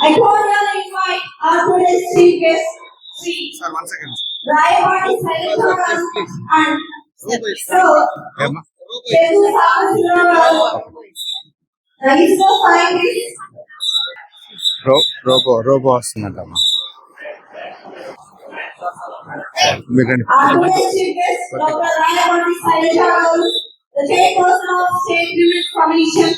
I cordially invite our today's chief guest, Sri Sir, 1 second. Rayapati Saileshwaran and Chedu Samasuraran, the ISRO scientist. Robo వస్తుందంటమ్మా. Our today's chief guest, Dr. Rayapati Saileshwaran, the chairperson of State Women's Commission.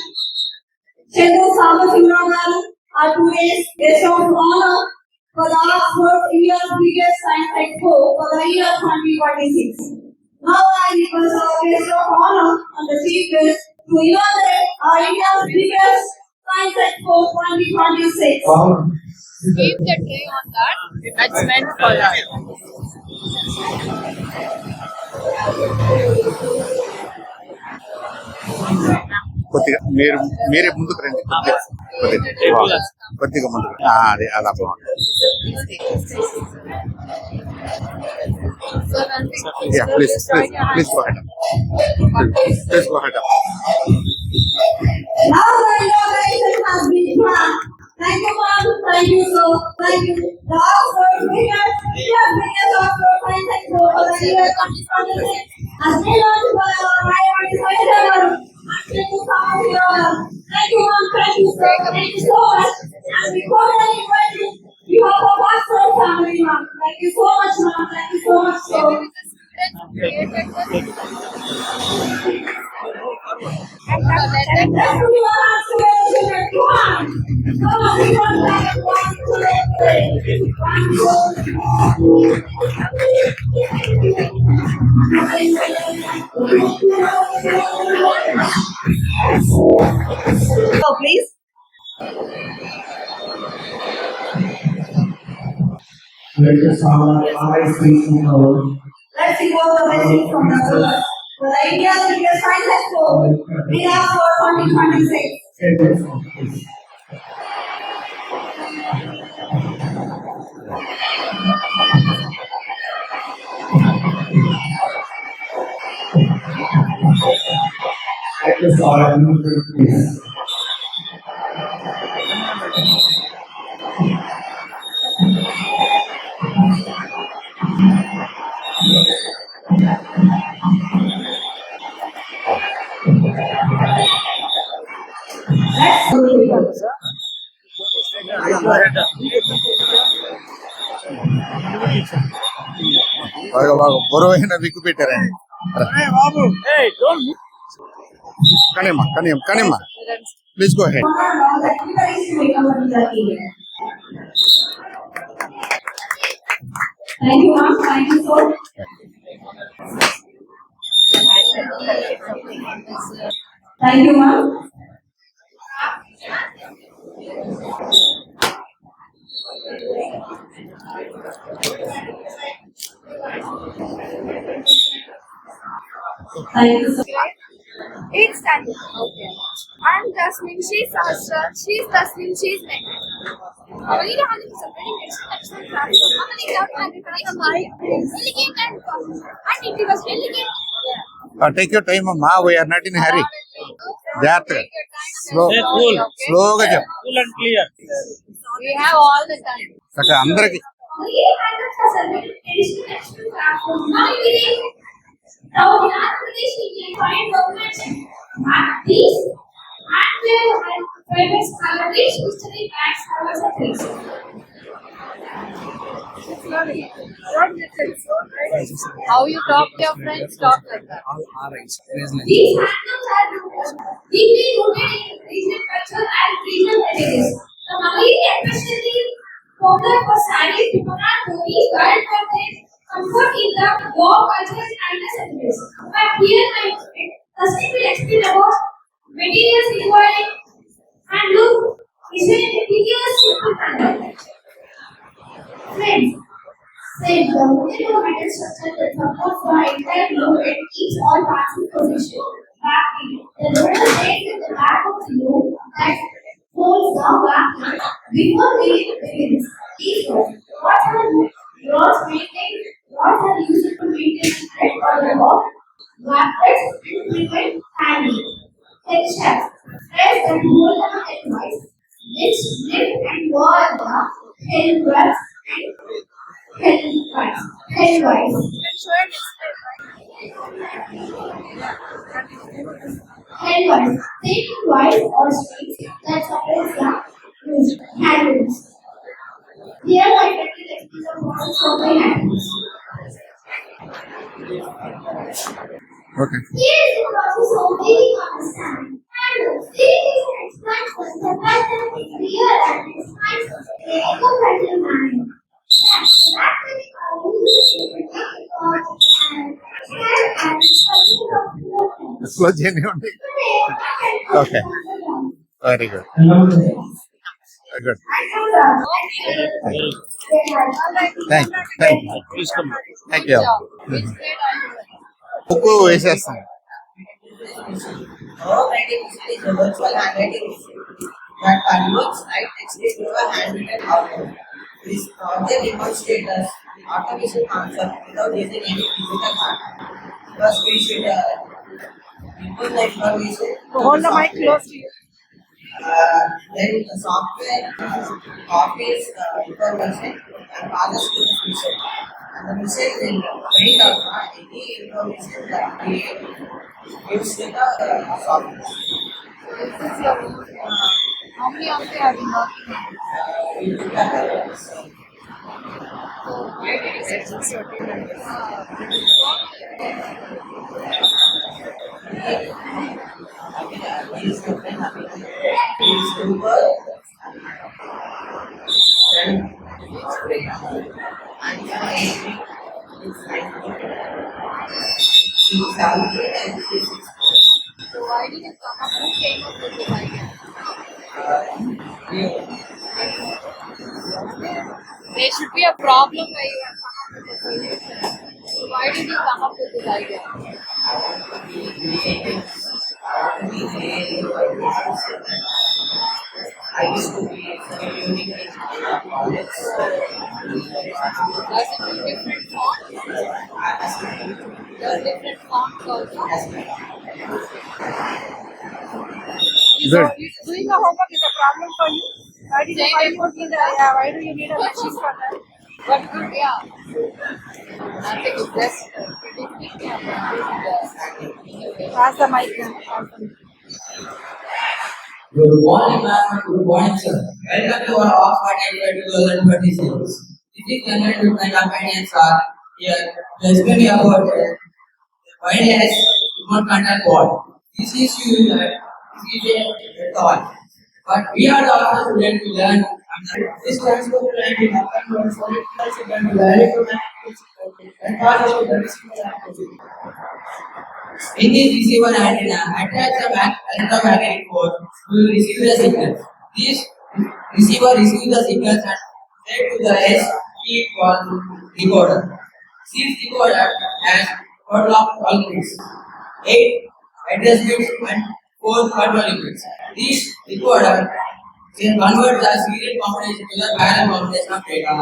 Chedu Samasuraran, our today's guest of honor for the India's biggest science expo for the year 2026. Now I request our guest of honor and the chief guest to inaugurate our India's biggest science expo 2026. Keep the tray on that. That's meant for that. కొద్దిగా మీరే ముందుకు రండి. కొద్దిగా ముందుకు. అదే అలా బాగుంది. Please go head. Please go head. Now the inauguration has been planned. Thank you, ma'am. Thank you, sir. Thank you. The Oxford biggest Oxford Science Expo for the year 2026 has been launched by our Rayapati Saileshwaran. Thank you, ma'am. Thank you, sir. Thank you so much. And we cordially invite you. You have a Oxford family, ma'am. Thank you so much, ma'am. Thank you so much, sir. So please. Let's see what the message from the Lord. For the India's biggest science expo, we have for 2026. బాగా బరువైన విక్కు పెట్టారండి. కనియమ్మ please go ahead. Thank you, ma'am. Thank you so much. Thank you, ma'am. Thank you so much. It's standing. Okay. I'm Jasmine. She's Sahasra. She's Tasmin. She's Megan. We are having separating exceptional class. How many doubt have you tried? Delegate and come. And it was delegate. Take your time, Ma. We are not in a hurry. Jatra. Slow. Cool and clear. We have all the time. Okay, అందరికి Now, in our Pradesh, we can find governments at these and their private scholars, history, facts, scholars, and things. How you talk to your friends, talk like that. These handlooms are deeply rooted in regional culture and regional heritage. The Malayali especially popular for sarees, dupatta, dhotis, garland for their comfort in the war cultures and the sentiments. But here I Tasmin will explain about materials required and look is a meticulous simple manner. Friends, said the movement of metal structure that supports the entire load and keeps all parts in position. Backing. The loader stays at the back of the load that holds the backing before the begins. These rods are used to maintain thread or the rock, brackets, and prevent hanging. Head shafts. Threads that hold them at right Hellwise and Hellwise. Hellwise. Taking wise or streets that supports the handles. Here I get to explain the models of the handles. Okay. Here is the process of making understanding. Handles. This is an expansion. The pattern is clear and expansion. The eco-friendly manner. That is how we use it and close చేయండి. Okay, very good, good. Thank you. Book వేసేస్తాం. Handwriting is a virtual handwriting that converts right text into a handwritten output. This project demonstrates the automation concept without using any physical hand. First, we should input the information. Hold the mic close to you. Then the software copies the information and passes to the machine. And the machine will print out any information that we use in the software. This is your how many of you have been working on this? So why did you set this certain So why did you come up? Who came up with this idea? There should be a problem where you have come up with a solution. So why did you come up with this idea? I used to be unique in college. Does it do different fonts? Does different fonts also? Good. Doing the homework is a problem for you. Why do you why do you need a machine for that? But good, yeah. Nothing is just predicting Pass the mic. Good morning, ma'am. Good morning, sir. Welcome to our Oxford Annual 2026. This is Kannan with my companions are here to explain about wireless remote control board. This is a thought. But we are the also students to learn. This transport line is nothing but solid plus to and process to in this receiver antenna, attach the electromagnetic force to receive the signal. This receiver receives the signals and send to the speed called decoder. This decoder has total of 12 bits, 8 address bits and 4 control bits. This decoder can convert the serial combination to the parallel combination of data.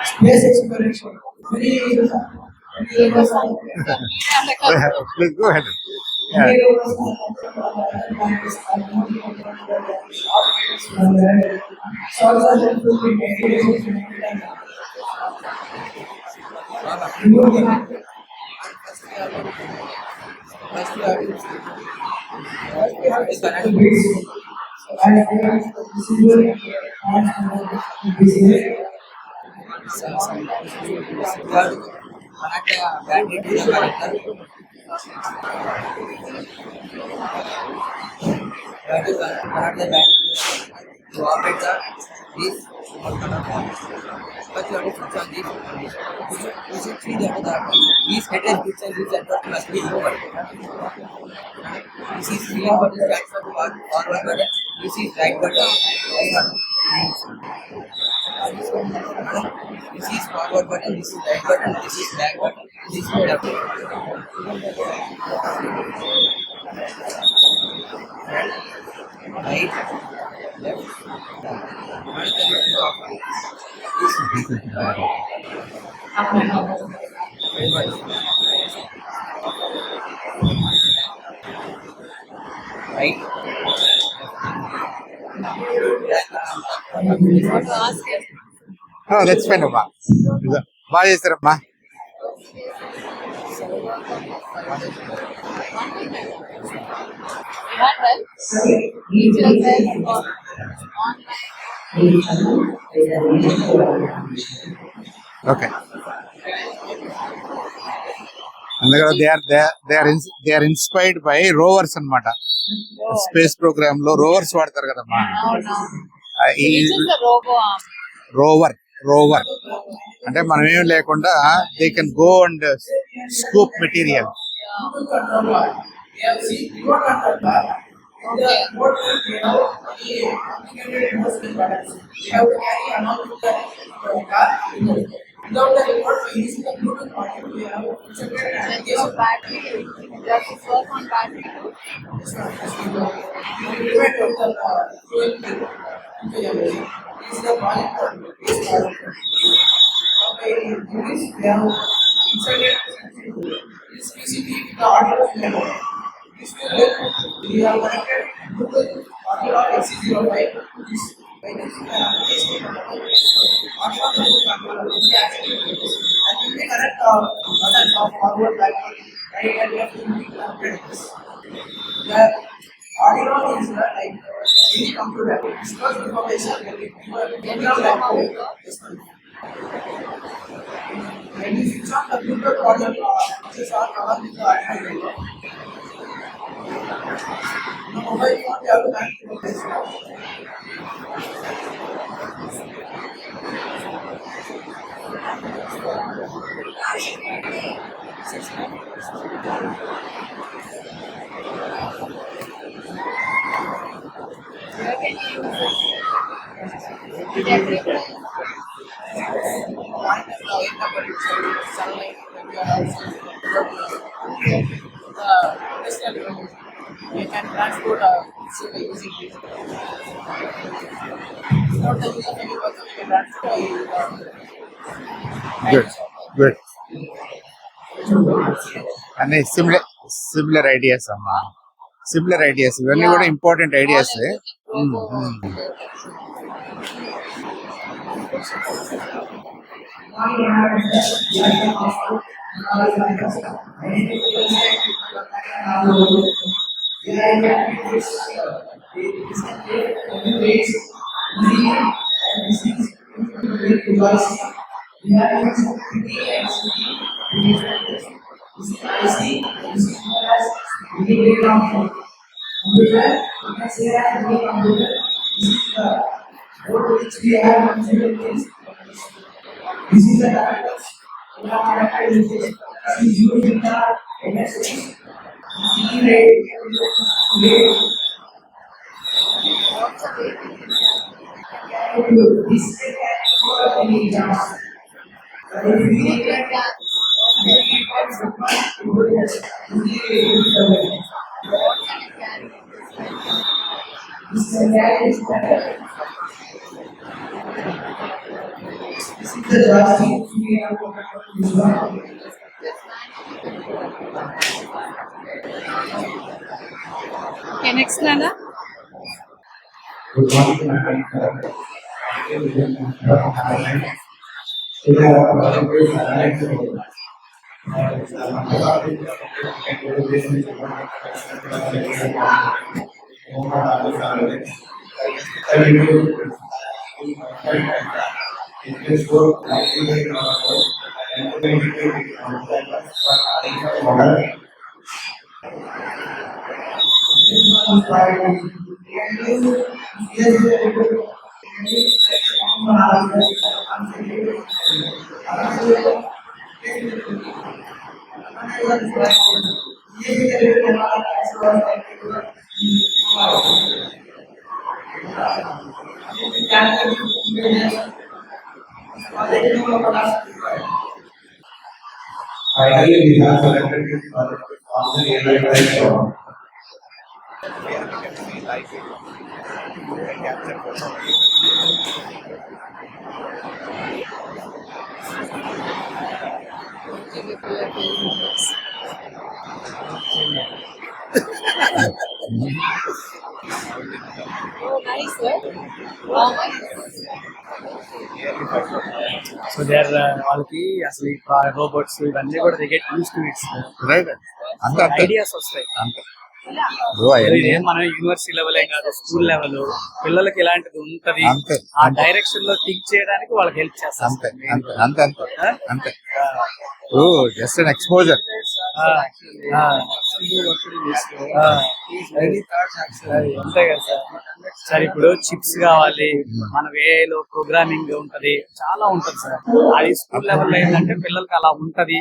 Space exploration. Please go ahead. Yeah. To operate this but you have to switch on this condition. You should see that these headers bits and these address must be equal. This is green button stands for forward button. This is right button. This is forward button. This is right button. This is back button. This is left button. Right, left. Right. want to ask him. That's fine అమ్మా. ఇదో, బాగా చేశారమ్మా. You had help? Need yourself or online? Okay, అందులో they are inspired by rovers అన్నమాట. Space program లో rovers వాడతారు కదమ్మా. No, no. ఈ This is the robo arm. Rover అంటే మనం ఏం లేకుండా they can go and scoop material. We have seen remote control car. In the remote, we have the complicated investment buttons. We have to carry along with the car remote. Without the remote, by using the Bluetooth module, we have separate And application. your battery, does it work on battery too? We prevent with the fuel bill. This is the project for this project. Okay, in this, we have inserted this PCB with the audio memory. This will help. We have connected Bluetooth audio of XC05. This by this application audio Bluetooth controller will be activated. And we may connect buttons of forward, backward, right and left in the apparatus. The audio is like any computer. It stores information when it program like this one. When you switch on the Bluetooth audio, switches are covered with the audio. No mobile phone, you have to connect to this. Where can you use this? With everywhere. Point is the internet itself, sunlight, when you are outside, industrial room, you can transport sugar using this. Without the use of any worker, you can transport good అన్ని similar ideas అమ్మా. Similar ideas ఇవన్నీ కూడా important ideas. This is the characters. We have characters with this. This is used in the MSC. This is any exams. But if we get that, this is the joystick we have to use. Okay, next Nana. Good morning, Finally, we have selected this project on the real-life show. Oh, nice, sir. So they are వాళ్ళకి అసలు ఈ robots ఇవన్నీ కూడా they get used to it's right అంతే అంతే ideas వస్తాయి. అంతే bro అవన్నీ ఇదేం మనం యూనివర్సిటీ లెవెల్ కాదు, స్కూల్ లెవెల్ పిల్లలకి ఇలాంటిది ఉంటది, అంతే, ఆ అంతే. డైరెక్షన్ లో థింక్ చేయడానికి వాళ్ళకి హెల్ప్ అంతే చేస్తాం. అంతే అంతే అంతే అంతే జస్ట్ అన్ ఎక్స్పోజర్. అంతే కదా సార్. సార్ ఇప్పుడు చిప్స్ కావాలి, మన వేలో ప్రోగ్రామింగ్ ఉంటది, చాలా ఉంటది సార్. అది స్కూల్ లెవెల్ లో ఏంటంటే పిల్లలకి అలా ఉంటది.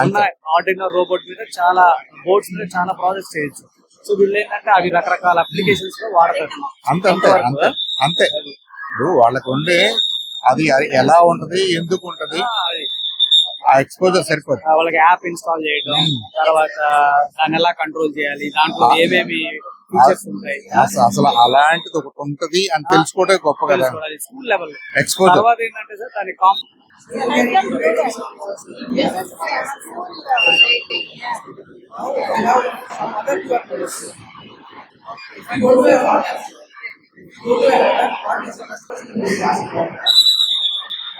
ఉన్న ఆర్డినో రోబోట్ మీద చాలా బోర్డ్స్ మీద చాలా ప్రాజెక్ట్స్ చేయొచ్చు. సో వీళ్ళు ఏంటంటే అవి రకరకాల అప్లికేషన్స్ లో వాడతారు. అంతే అంతే అంతే అంతే ఇప్పుడు వాళ్ళకు ఉండే అది ఎలా ఉంటది, ఎందుకు ఉంటది, అది ఆ ఎక్స్పోజర్ సరిపోదు. వాళ్ళకి యాప్ ఇన్స్టాల్ చేయడం, తర్వాత దాన్ని ఎలా కంట్రోల్ చేయాలి, దాంట్లో ఏమేమి ఫీచర్స్ ఉంటాయి అసలు అలాంటిది ఒకటి ఉంటది అని తెలుసుకోవడం గొప్ప కదా తెలుసుకోవాలి స్కూల్ లెవెల్. ఎక్స్పోజర్. తర్వాత ఏంటంటే సార్ దాని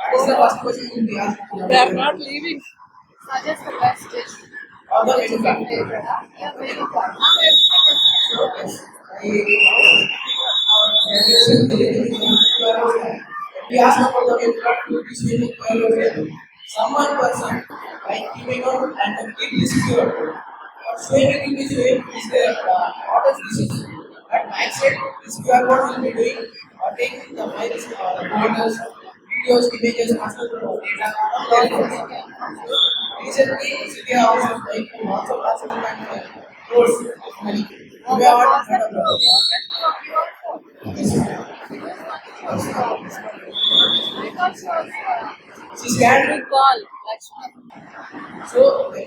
What is the first question you will be asked? They are not leaving. Suggest the best dish. Or the menu card. Yeah, very good. We ask about the menu card to this menu card. Some one person like giving out and the kid is pure. Showing it in this way is the order dishes. At my side, this QR code will be doing or taking the files, orders, videos, images, master data. Recently, India also like also classified and course of money. We are all she scanned Call, Lakshmi. so we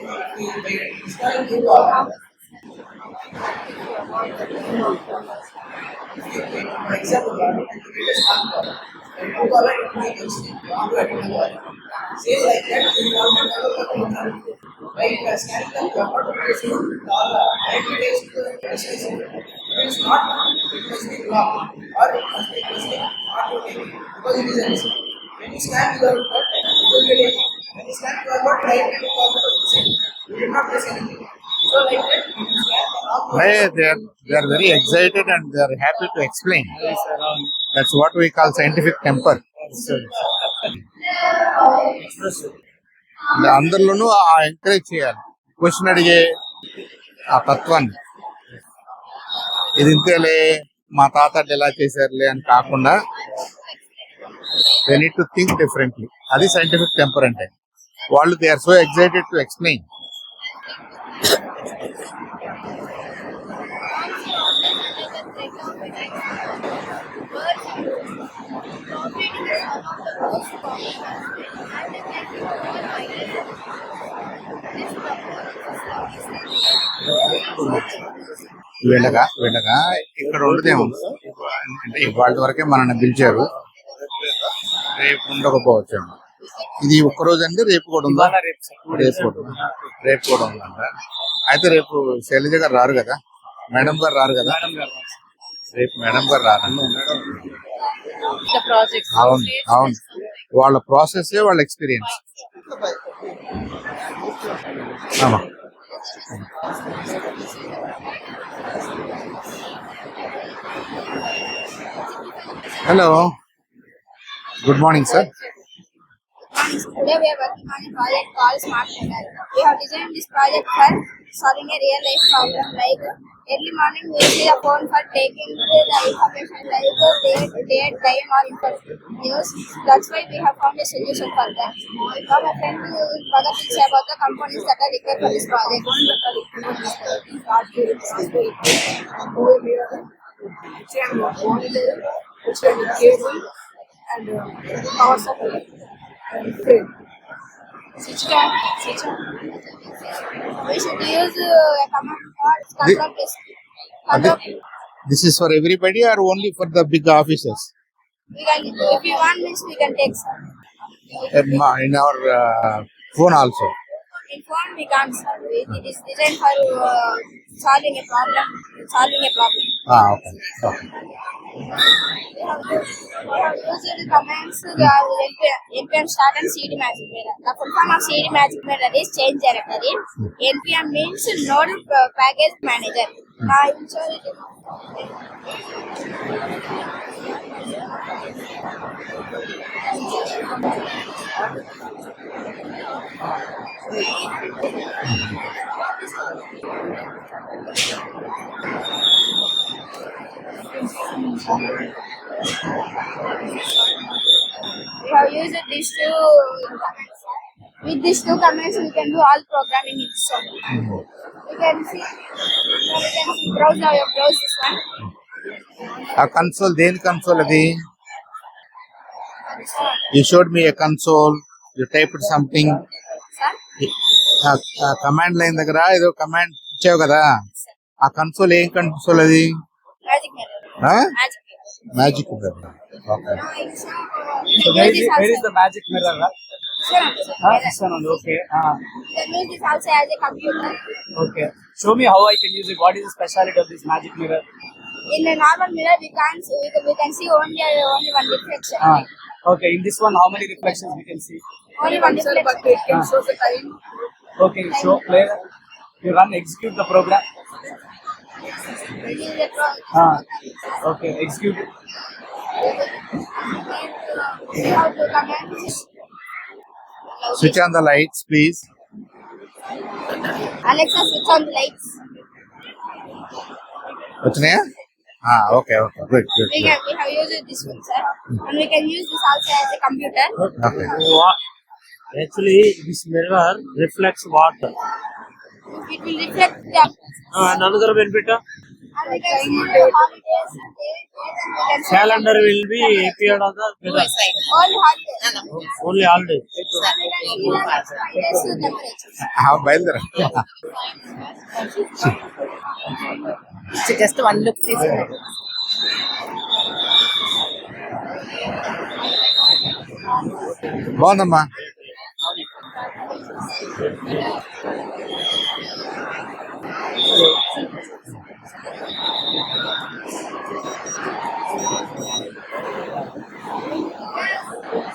started to call. For example, it is call and you call it images. Say like that, you want to by scanning the QR every day it is not it must be blocked or it must be automated because it is a mistake. When you scan your code, it will be ready. When you scan your code, right, it will come to the same. You did not press anything. So like that, when you scan the log, They are very excited and they are happy to explain. That's what we call scientific temper. అందరిలోనూ ఆ encourage చేయాలి, question అడిగే ఆ తత్వాన్ని. ఇది ఇంతేలే మా తాతలు ఎలా చేశారులే అని కాకుండా they need to think differently. అది సైంటిఫిక్ టెంపర్ అంటే. వాళ్ళు they are so excited to explain. వెళ్ళగా ఇక్కడ ఉండదేమో అంటే ఇవాళ వరకే మనల్ని పిలిచారు, రేపు ఉండకపోవచ్చు. ఇది ఒక్కరోజు అండి, రేపు కూడా ఉందా? రేపు కూడా ఉందంట. అయితే రేపు శైలజ గారు రారు కదా, మేడం గారు రారు కదా, రేపు మేడం గారు రారండి. The projects. అవును అవును, వాళ్ళ ప్రాసెస్ వాళ్ళ experience. Hello, good morning sir. Today we are working on a project called Smart Mobile. We have designed this project for solving a real life problem like early morning we use the phone for taking the information like date, time or news. That's why we have found a solution for that. Now my friend Bhagat will say about the components that are required for this project. Cable and power supply and frame. Switch on. We should use a command called control disk. Control. This is for everybody or only for the big offices? We can, if you want means we can take some. In our phone also. In phone we can't serve. It is designed for solving a problem. Okay okay We have used the commands npm start and cd magic mirror. The full form of cd magic mirror is change directory. npm means node package manager. Now I will show it. We have used these two commands. With these two commands, we can do all programming in Sony. You can see, browse now. You browse this one. ఆ console దేని console అది? You showed me A console, you typed something. Sir, command line దగ్గర ఏదో command ఇచ్చావు కదా, ఆ console ఏం console అది? magic mirror. Magic mirror. Magic okay. Now I will show. So where is the magic mirror? Sure. This one only. Okay. You can use this also as a computer. Okay. Show me how I can use it. What is the speciality of this magic mirror? In a normal mirror, we can see only one reflection. Okay. In this one, how many reflections we can see? Only one reflection. Show the time. Okay. Show play. You run execute the program. This is the program. Okay. Execute it. We have to command. Switch on the lights please. Alexa, switch on the lights. వచ్చినాయా? Okay okay good good We have used this one, sir, and we can use this also as a computer. Okay. Actually, this mirror reflects water. It will reflect the And another benefit, and we can see the holidays and days, and we can see calendar will be appeared on the mirror. all holidays. Only holiday. And we can see the next 5 days temperatures. బయలుదేరా. Just one look, please. బాగుందమ్మా.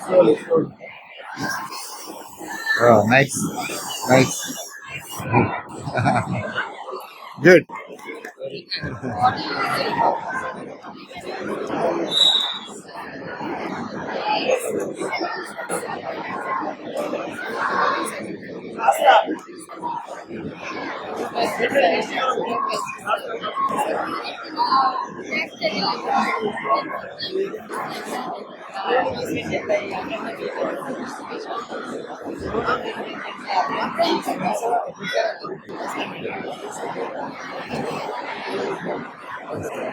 Slowly. Nice nice good.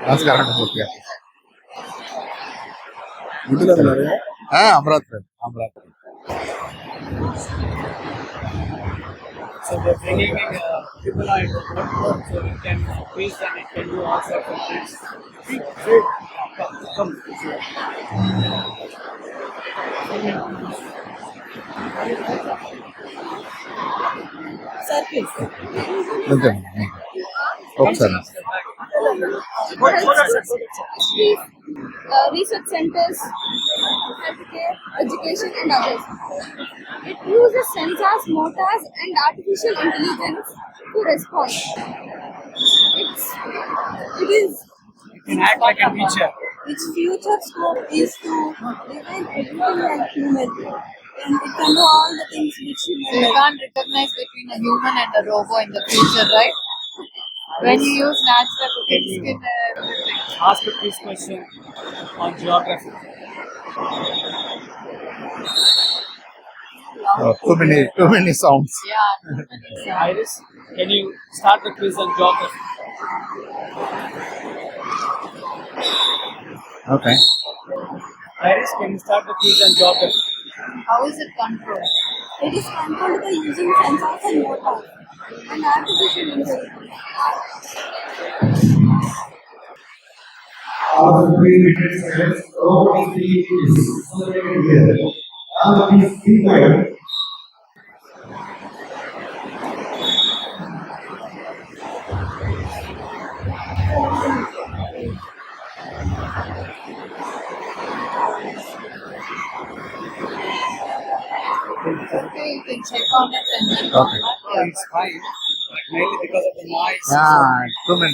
నమస్కారం. Okay Amaravati Amaravati. So they're bringing people out into the work, so it can quiz and it can do all sorts of things. Come. Sir, please. అంతే ఒకసారి. Research centers, healthcare, education, and others. It uses sensors, motors, and artificial intelligence to respond. It is It can act like a teacher. Its future scope is to remain everything like human. And it can do all the things which human. You can't recognize between a human and a robot in the future, right? When you use natural skin, Ask a quiz question on geography. Too many sounds. yeah. Iris, can you start the quiz on geography? Okay. Iris, can you start the quiz on geography? How is it controlled? It is controlled by using sensors and motors and artificial intelligence. After 3 minutes, robot is separated here. Now please be quiet. comments and then Okay. It's fine, but mainly because of the noise. Yeah,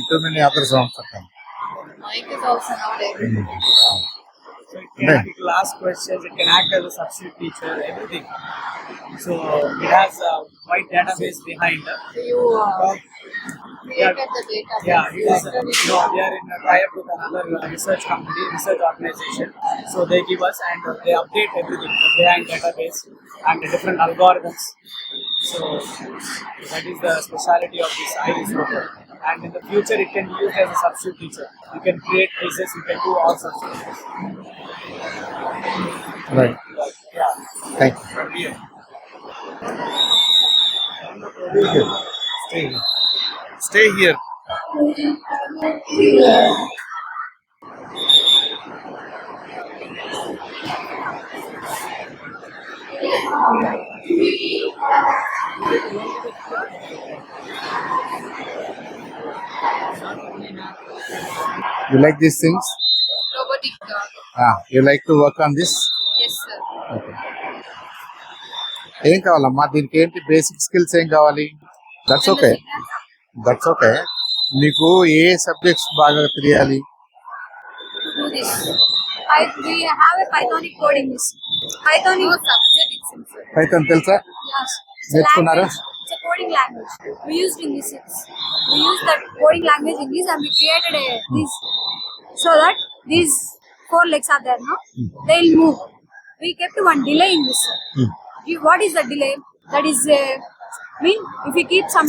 too many other songs are coming. mic is also not able. So it can ask questions, it can act as a substitute teacher, everything. So it has a wide database behind. You created the database. Yeah, it is, we are in a tie-up with another research company, research organization. So they give us and they update everything, the behind database and the different algorithms. So that is the speciality of this iris robot. And in the future, it can be used as a substitute teacher. You can create quizzes, you can do all sorts of things. Right. Yeah. Thank you. From here. Stay here. Stay here. You like these things? Robotic dog. You like to work on this? Yes, sir. Okay. ఏం కావాలమ్మా దీనికి ఏంటి basic skills ఏం కావాలి? That's okay, that's okay. మీకు ఏ subjects బాగా తెలియాలి? Do this. We have a Pythonic coding. Pythonic Subject itself, sir. Python తెలుసా? yes. It's a నేర్చుకున్నారా? language. It's a coding language. We used in this. We used that coding language in this, and we created this so that these 4 legs are there. No, they'll move. We kept one delay in this. What is the delay? That is, if we keep some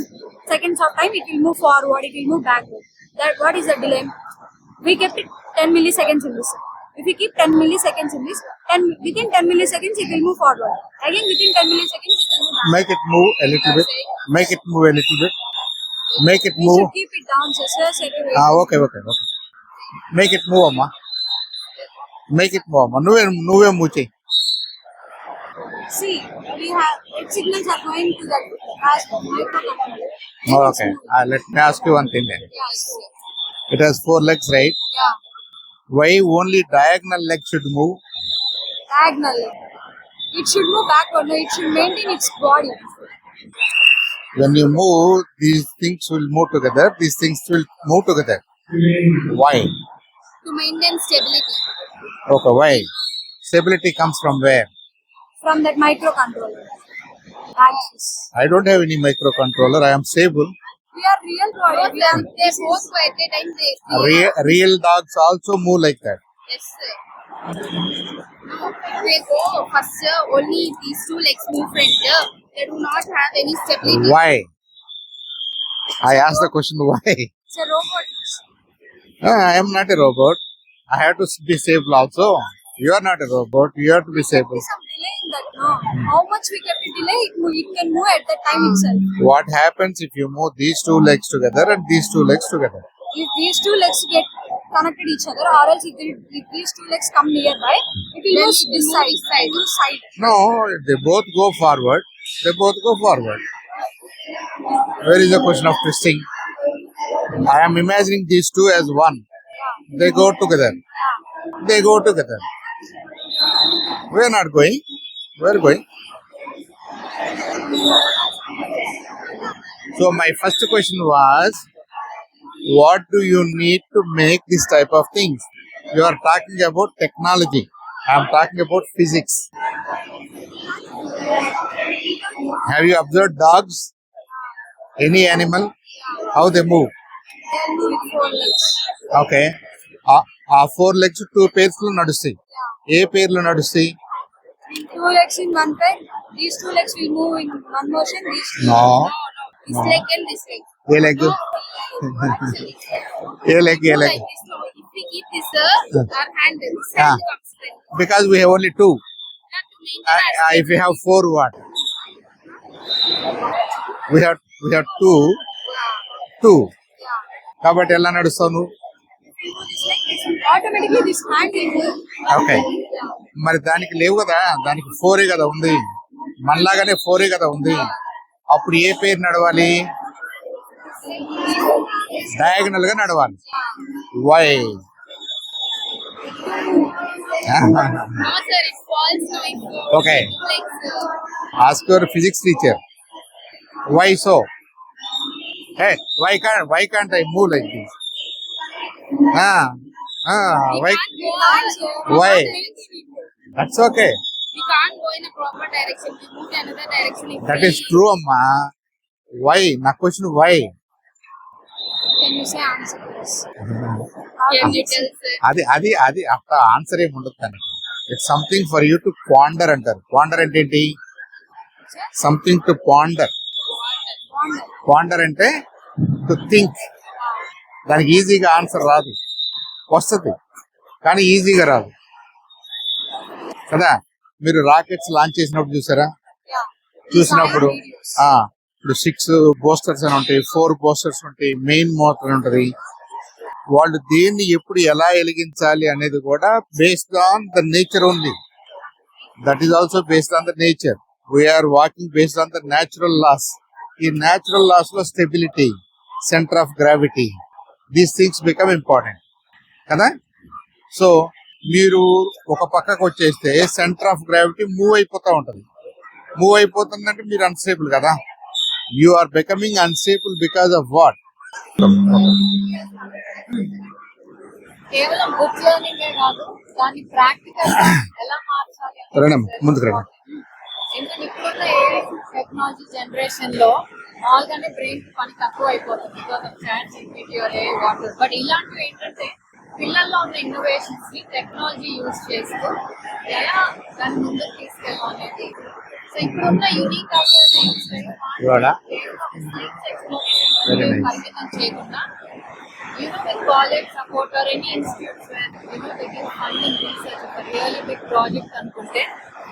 seconds of time, it will move forward, it will move backward. That what is the delay? We kept it 10 milliseconds in this. If we keep 10 milliseconds in this, within 10 milliseconds it will move forward. Again within 10 milliseconds it will move backward. Make it move a little bit. Make it move a little bit. Make it We move. should keep it down, sir. Okay. Make it move అమ్మా. Make it move అమ్మా. నువ్వే move చేయి. See, we have signals are going to that microcontroller. Okay. Let me ask you one thing then. Yes. It has 4 legs, right? Yeah. Why only diagonal legs should move? Diagonally. It should move backward. No, it should maintain its body. When you move, these things will move together. These things will move together. Why? To maintain stability. Okay, why? Stability comes from where? From that microcontroller. Axis. I don't have any microcontroller. I am stable. We are real body. They both go at a time. Real dogs also move like that. Yes, sir. No, they go first, only these 2 legs move front. They do not have any stability. Why? I asked the question why. It's a robot. I am not a robot. I have to be stable also. You are not a robot. You have to be stable. Some delay in that. No. How much we kept it delay, it can move at that time itself. What happens if you move these 2 legs together and these 2 legs together? If these 2 legs get connected each other, or else if these 2 legs come nearby, it will move this side. No, if they both go forward, they both go forward. Where is the question of twisting? I am imagining these 2 as one. They go together. They go together. We are not going. We are going. So my first question was, what do you need to make this type of things? You are talking about technology. I am talking about physics. Have you observed dogs? Any animal? How they move? They'll move with 4 legs. Okay. ఆ 4 legs 2 pairs లో నడుస్తాయి. ఏ పేర్ లో నడుస్తాయి? 2 legs in one pair. These 2 legs will move in one motion. These 2. No. This leg and this leg. A leg? A leg? A leg? Like this, no. If we keep this, our hand, this hand comes front. Because we have only 2. Not to maintain our If we have 4, what? We have 2. కాబట్టి ఎలా నడుస్తావు నువ్వు? Automatically this hand will move. Okay. మరి దానికి లేవు కదా, దానికి 4 కదా ఉంది. మనలాగానే 4 కదా ఉంది. అప్పుడు ఏ పేరు నడవాలి? డయాగనల్ గా నడవాలి. Why? No, sir, it falls like. Okay. Like. Ask your physics teacher. Why so? Hey, why can't I move like this? Why? Why? That's okay. We can't go in a proper direction. We move to another direction. If That we- is true, amma. Why? Na question why? Can you say answer this? Can you tell, sir? అది అట్లా answer ఏమి ఉండదు దానికి. It's something for you to ponder అంటారు. Ponder అంటే ఏంటి? Something to ponder. Ponder అంటే to think. దానికి ఈజీగా ఆన్సర్ రాదు, వస్తుంది కానీ ఈజీగా రాదు కదా. మీరు రాకెట్స్ లాంచ్ చేసినప్పుడు చూసారా? చూసినప్పుడు ఇప్పుడు 6 బూస్టర్స్ అని ఉంటాయి, 4 బూస్టర్స్ ఉంటాయి, మెయిన్ మోటార్ ఉంటది. వాళ్ళు దేన్ని ఎప్పుడు ఎలా వెలిగించాలి అనేది కూడా based on the nature only. That is also based on the nature. We're walking based on the natural laws. ఈ న్యాచురల్ లాస్ లో stability, centre of gravity, these things become important కదా. సో మీరు ఒక పక్కకు వచ్చేస్తే సెంటర్ ఆఫ్ గ్రావిటీ మూవ్ అయిపోతా ఉంటది. Move అయిపోతుందంటే మీరు అన్స్టేబుల్ కదా. You are becoming unstable because of what? కేవలం బుక్ లెర్నింగ్ కాదు, దాన్ని ప్రాక్టికల్ ఎలా మార్చాలి అనేది రణం ముందుకు రండి. ఎందుకంటే ఇప్పుడున్న ఏ టెక్నాలజీ జనరేషన్ లో మామూలుగానే బ్రెయిన్ పని తక్కువ అయిపోతుంది because of ChatGPT or whatever. But ఇలాంటివి ఏంటంటే పిల్లల్లో ఉన్న ఇన్నోవేషన్స్ ని టెక్నాలజీ యూజ్ చేస్తూ ఎలా దాన్ని ముందుకు తీసుకెళ్ళాలనేది. సో ఇప్పుడున్న యూనిక్ ఇవాళ పరిమితం చేయకుండా with college support or any institutes where they give funding research ఒక really big project అనుకుంటే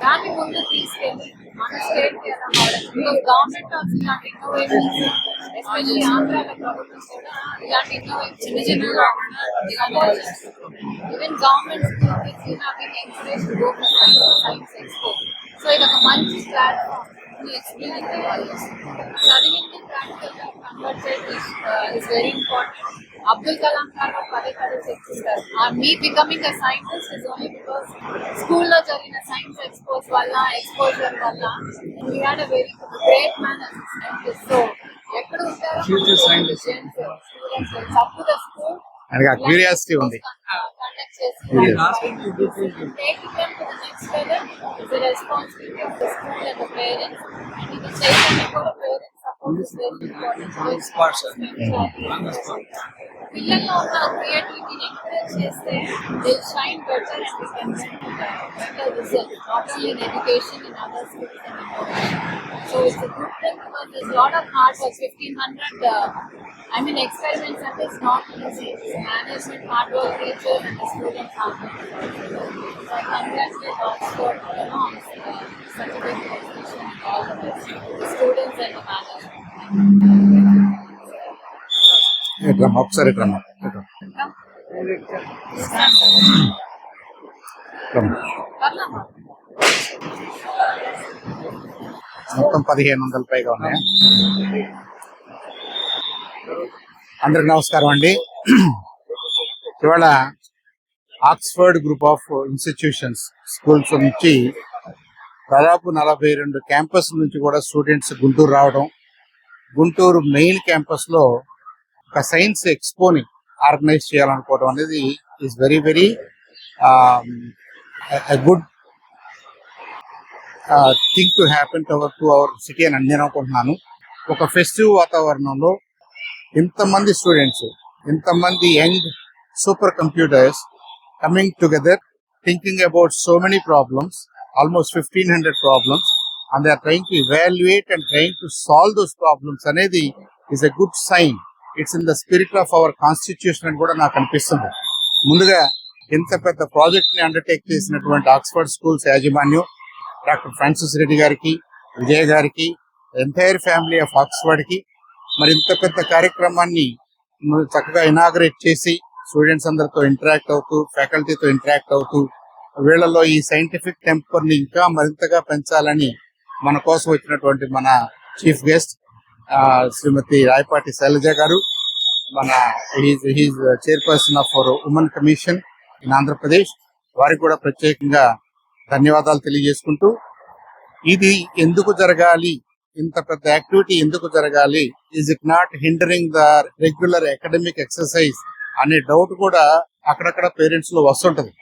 దాన్ని ముందు తీసుకెళ్ళి మన స్టేట్ గవర్నమెంట్ ఆఫ్ ఇలాంటి ఇన్నోవేషన్స్ ఎస్పెషల్లీ ఆంధ్రాలో ప్రభుత్వం కూడా ఇలాంటి ఇన్నోవేషన్ చిన్న even government schools encourage to go for science expo. So ఇది ఒక మంచి ప్లాట్ఫామ్. చదివింది ప్రాక్టికల్ గా కన్వర్ట్ చేయడం is very important. Abdul Kalam గారు పదే చెప్తుంటారు, me becoming a scientist is only because స్కూల్లో జరిగిన సైన్స్ ఎక్స్పోజ్ వల్ల ఎక్స్పోజర్ వల్ల we had a very great man as scientist. So ఎక్కడ ఉంటారో Future scientist. Students up to the school curiosity ఉంది. కండక్ట్ చేసి Last week we did this. taking them to the next level is the responsibility of the school and the parents. And ఇది చేయడానికి కూడా parents support is very important. On the spot, sir. On the spot. పిల్లల్లో ఉన్న క్రియేటివిటీని encourage చేస్తే they shine better and we can get better result not only in education in other skills and innovation. So it's a good thing because there is lot of hard work. 1500 experiments and it's not easy. It's management, hard work, teachers and the students hard work. So I congratulate Oxford on such a big position and all the best to the students and the management. ఒకసారి మొత్తం 1500 పైగా ఉన్నాయా? అందరికి నమస్కారం అండి. ఇవాళ Oxford group of institutions schools నుంచి దాదాపు 42 క్యాంపస్ నుంచి కూడా స్టూడెంట్స్ గుంటూరు రావడం, గుంటూరు మెయిన్ క్యాంపస్ లో ఒక సైన్స్ ఎక్స్పోని ఆర్గనైజ్ చేయాలనుకోవడం అనేది is very very good thing to happen to our city అని నేను అనుకుంటున్నాను. ఒక ఫెస్టివ్ వాతావరణంలో ఇంతమంది స్టూడెంట్స్, ఇంతమంది young super computers coming together, thinking about so many problems, almost 1500 problems, and they are trying to evaluate and trying to solve those problems అనేది is a good sign. It's in the spirit of our constitution అని కూడా నాకు అనిపిస్తుంది. ముందుగా ఇంత పెద్ద project ని undertake చేసినటువంటి ఆక్స్ఫర్డ్ స్కూల్స్ యాజమాన్యం డాక్టర్ ఫ్రాన్సిస్ రెడ్డి గారికి, విజయ్ గారికి, ఎంటైర్ ఫ్యామిలీ ఆఫ్ ఆక్స్ఫర్డ్ కి, మరి ఇంత పెద్ద కార్యక్రమాన్ని చక్కగా ఇనాగరేట్ చేసి స్టూడెంట్స్ అందరితో ఇంటరాక్ట్ అవుతూ, ఫ్యాకల్టీతో ఇంటరాక్ట్ అవుతూ, వీళ్ళలో ఈ సైంటిఫిక్ టెంపర్ ని ఇంకా మరింతగా పెంచాలని మన కోసం వచ్చినటువంటి మన చీఫ్ గెస్ట్ శ్రీమతి రాయపాటి శైలజ గారు, మన he's chairperson of women commission in Andhra Pradesh, వారికి కూడా ప్రత్యేకంగా ధన్యవాదాలు తెలియజేసుకుంటూ, ఇది ఎందుకు జరగాలి, ఇంత పెద్ద యాక్టివిటీ ఎందుకు జరగాలి, is it not hindering the regular academic exercise అనే డౌట్ కూడా అక్కడక్కడ పేరెంట్స్ లో వస్తుంటది.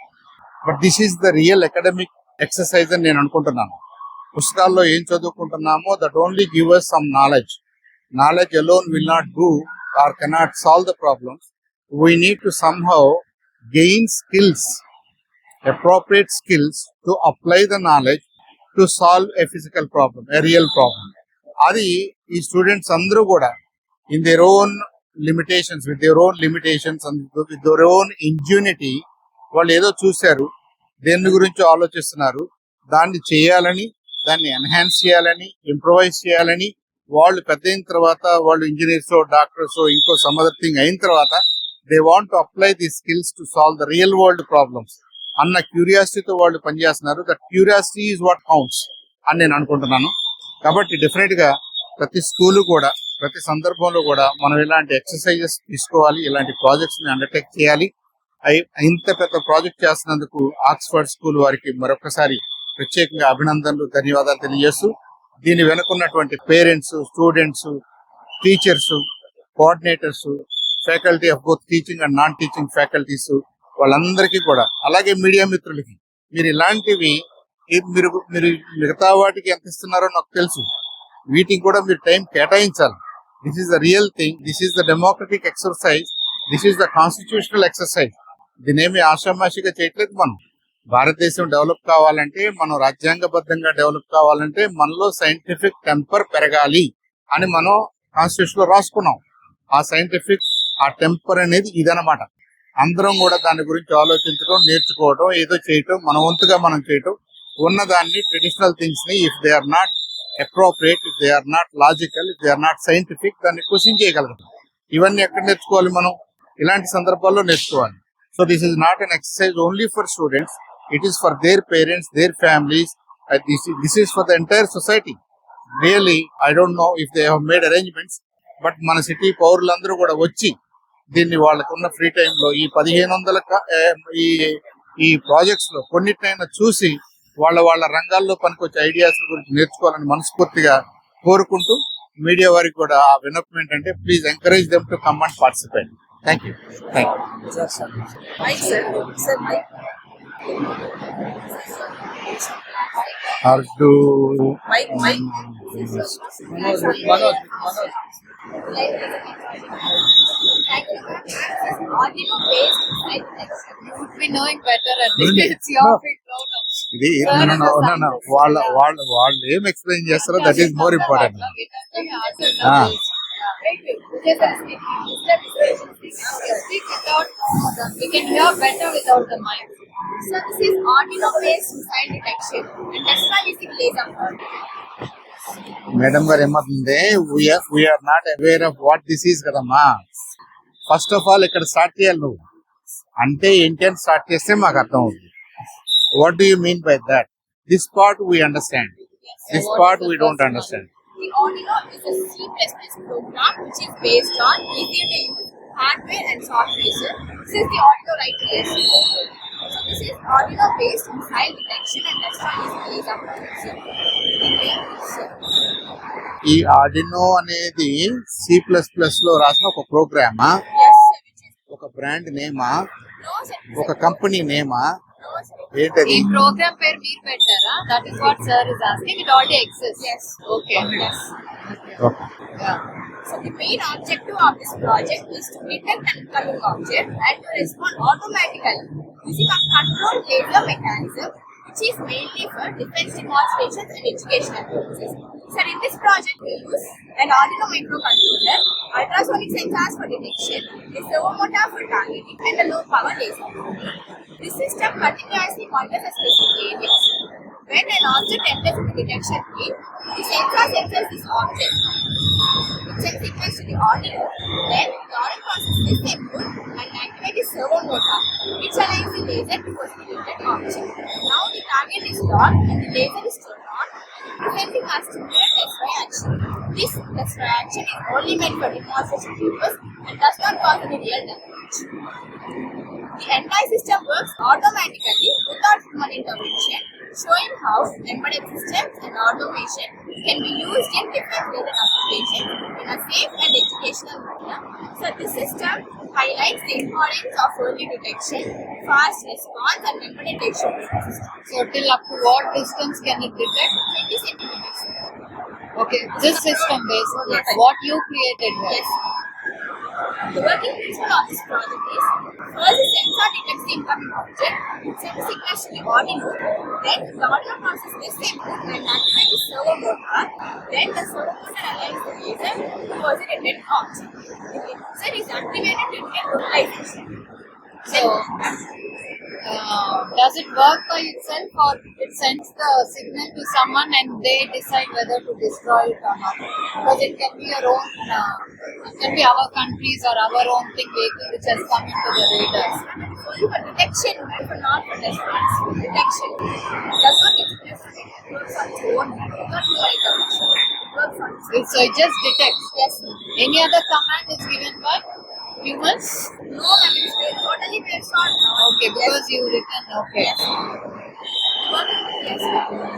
But this is the real academic exercise అని నేను అనుకుంటున్నాను. పుస్తకాల్లో ఏం చదువుకుంటున్నామో that only give us some knowledge. Knowledge alone will not do or cannot solve the problems. We need to somehow gain skills, appropriate skills to apply the knowledge to solve a physical problem, a real problem. అది ఈ students అందరూ కూడా in their own limitations, with their own limitations and with their own ingenuity, వాళ్ళు ఏదో చూశారు, దేని గురించి ఆలోచిస్తున్నారు, దాన్ని చేయాలని, దాన్ని ఎన్హాన్స్ చేయాలని, ఇంప్రొవైజ్ చేయాలని, వాళ్ళు పెద్ద అయిన తర్వాత వాళ్ళు ఇంజనీర్స్, డాక్టర్స్, ఇంకో సమ్ అదర్ థింగ్ అయిన తర్వాత they want to apply the skills to solve the real world problems అన్న క్యూరియాసిటీతో వాళ్ళు పనిచేస్తున్నారు. That curiosity is what counts అని నేను అనుకుంటున్నాను. కాబట్టి డెఫినెట్ గా ప్రతి స్కూల్ కూడా, ప్రతి సందర్భంలో కూడా మనం ఇలాంటి ఎక్సర్సైజెస్ తీసుకోవాలి, ఇలాంటి ప్రాజెక్ట్స్ ని అండర్టేక్ చేయాలి. ఇంత పెద్ద ప్రాజెక్ట్ చేస్తున్నందుకు ఆక్స్ఫర్డ్ స్కూల్ వారికి మరొకసారి ప్రత్యేకంగా అభినందనలు, ధన్యవాదాలు తెలియజేస్తూ, దీని వెనుకున్నటువంటి parents, students, teachers, coordinators, faculty of both teaching and non teaching faculties, వాళ్ళందరికీ కూడా, అలాగే మీడియా మిత్రులకి, మీరు ఇలాంటివి మీరు మిగతా వాటికి ఎంత ఇస్తున్నారో నాకు తెలుసు, వీటికి కూడా మీరు టైం కేటాయించాలి. This is the real thing, this is the democratic exercise, this is the constitutional exercise. దీనేమి ఆషామాషిగా చేయట్లేదు. మనం భారతదేశం డెవలప్ కావాలంటే, మనం రాజ్యాంగబద్ధంగా డెవలప్ కావాలంటే మనలో సైంటిఫిక్ టెంపర్ పెరగాలి అని మనం కాన్స్టిట్యూషన్ లో రాసుకున్నాం. ఆ సైంటిఫిక్, ఆ టెంపర్ అనేది ఇదనమాట. అందరం కూడా దాని గురించి ఆలోచించడం, నేర్చుకోవడం, ఏదో చేయటం, మన వంతుగా మనం చేయటం, ఉన్నదాన్ని ట్రెడిషనల్ థింగ్స్ ని if they are not appropriate, if they are not logical, if they are not scientific, దాన్ని క్వశ్చన్ చేయగలుగుతాం. ఇవన్నీ ఎక్కడ నేర్చుకోవాలి మనం? ఇలాంటి సందర్భాల్లో నేర్చుకోవాలి. So this is not an exercise only for students, it is for their parents, their families, this is for the entire society. Really I don't know if they have made arrangements, but మన city పౌరులందరూ కూడా వచ్చి దీన్ని వాళ్ళకున్న free టైంలో ఈ 1500 ఈ projects లో కొన్నిటినైనా చూసి వాళ్ళ రంగాల్లో పనికొచ్చే ఐడియాస్ గురించి నేర్చుకోవాలని మనస్ఫూర్తిగా కోరుకుంటూ, మీడియా వారికి కూడా ఆ విన్నపం ఏంటంటే, please encourage them to come and participate. Thank you. Arduino based side detection. You would be knowing better, and it's your big proud of. ఇది వాళ్ళు ఏం ఎక్స్ప్లెయిన్ చేస్తారో that is more important. We can hear better without the mic. So this is Arduino based side detection, and Tesla using laser. Madam garu ఏమవుతుంది, we are not aware of what this is కదమ్మా. First of all ఇక్కడ start చేయాలి. నువ్వు అంటే ఏంటి అని start చేస్తే మాకు అర్థం అవుతుంది. What do you mean by that? This part we understand, this part we don't understand. The Arduino is a C++ program which is based on easy to use hardware and software. This is the Arduino right. So this is Arduino based missile detection and Tesla using laser protection. ఈ Arduino అనేది C++ లో రాసిన ఒక ప్రోగ్రామా, ఒక brand నేమా, ఒక company నేమా, ఏంటది? ఈ programme పేరు మీరు పెట్టారా? That is what sir is asking. It already exists. yes okay yes Okay. yeah. So the main objective of this project is to detect an incoming object and to respond automatically using a controlled laser mechanism, which is mainly for defense demonstrations and educational purposes. So in this project we use an Arduino microcontroller, ultrasonic sensors for detection, a servo motor for targeting, and a low power laser. This system continuously monitors a specific area. When an object enters the detection field, the sensor senses this object. It sends signals to the Arduino. Then the Arduino processes this input and activates the servo motor, which aligns the laser towards the detected object. Now the target is locked and the laser is turned on. Presenting us to a SY action. This SY action is only meant for demonstration purpose and does not cause any real damage. The entire system works automatically without human intervention, showing how embedded systems and automation can be used in different applications in a safe and educational manner. So this system highlights the importance of early detection, fast response, and embedded detection systems. So till up to what distance can it detect? 20 centimeters. Okay, this system basically, what you created here. Yes. The working principle of this project is first the sensor detects the incoming object, sends signals to the Arduino, then the Arduino processes this input and activates the servo motor, then the servo motor aligns the laser towards the intended object. The laser is activated to get localization. So, does it work by itself or it sends the signal to someone and they decide whether to destroy it or not? Because it can be your own, it can be our country's or our own vehicle which has come into the radars. Only for detection, not for response. Detection does not get tested. It works on its own, not your intervention. It works on its own. So it just detects. Yes. Any other command is given by humans? No, ma'am, it's totally based on. Okay, because you written, okay. Yes. Yes.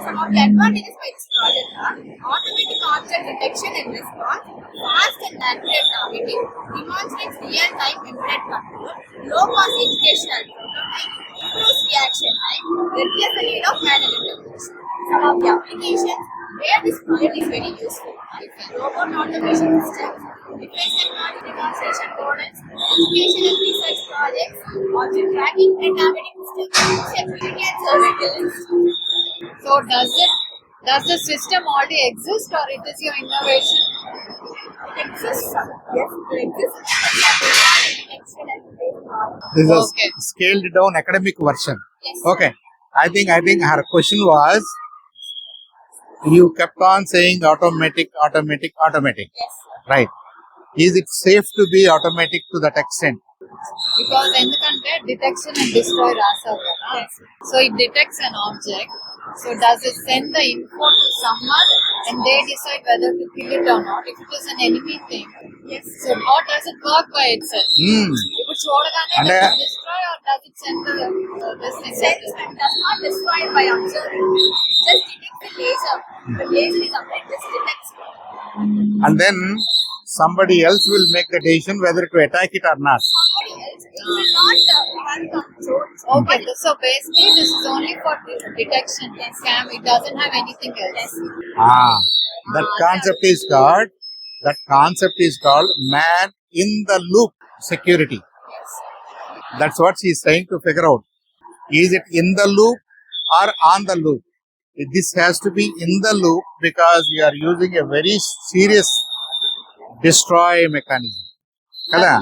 Some of the advantages by this project are automatic object detection and response, fast and accurate targeting, demonstrates real-time embedded control, low-cost educational programming, improves reaction time, reduces the need of manual intervention. Some of the applications where this project is very useful are robot automation systems, defense technology demonstration products, education and research projects, object tracking and targeting systems, security and surveillance. So does the system already exist or it is your innovation? It exists. Yes, it exists. This is Okay. a scaled down academic version. Yes. Okay. I think her question was, you kept on saying automatic. Yes. Right. Is it safe to be automatic to that extent? Because ఎందుకంటే detection and destroy రాసావు కదా. Yes. So it detects an object. So does it send the info to someone and they decide whether to kill it or not? If it is an enemy thing. Yes. So or does it work by itself? ఇప్పుడు చూడగానే అంటే- does it destroy or does it send the this thing? Sense and does not destroy it by observing. Just detect the laser. The laser is applied, just detects it. And then somebody else will make the decision whether to attack it or not. Somebody else will not have control. Okay, so basically this is only for detection. Scam. It doesn't have anything else. That concept is called man in the loop security. That's what she is trying to figure out. Is it in the loop or on the loop? This has to be in the loop because you are using a very serious destroy mechanism. Kada?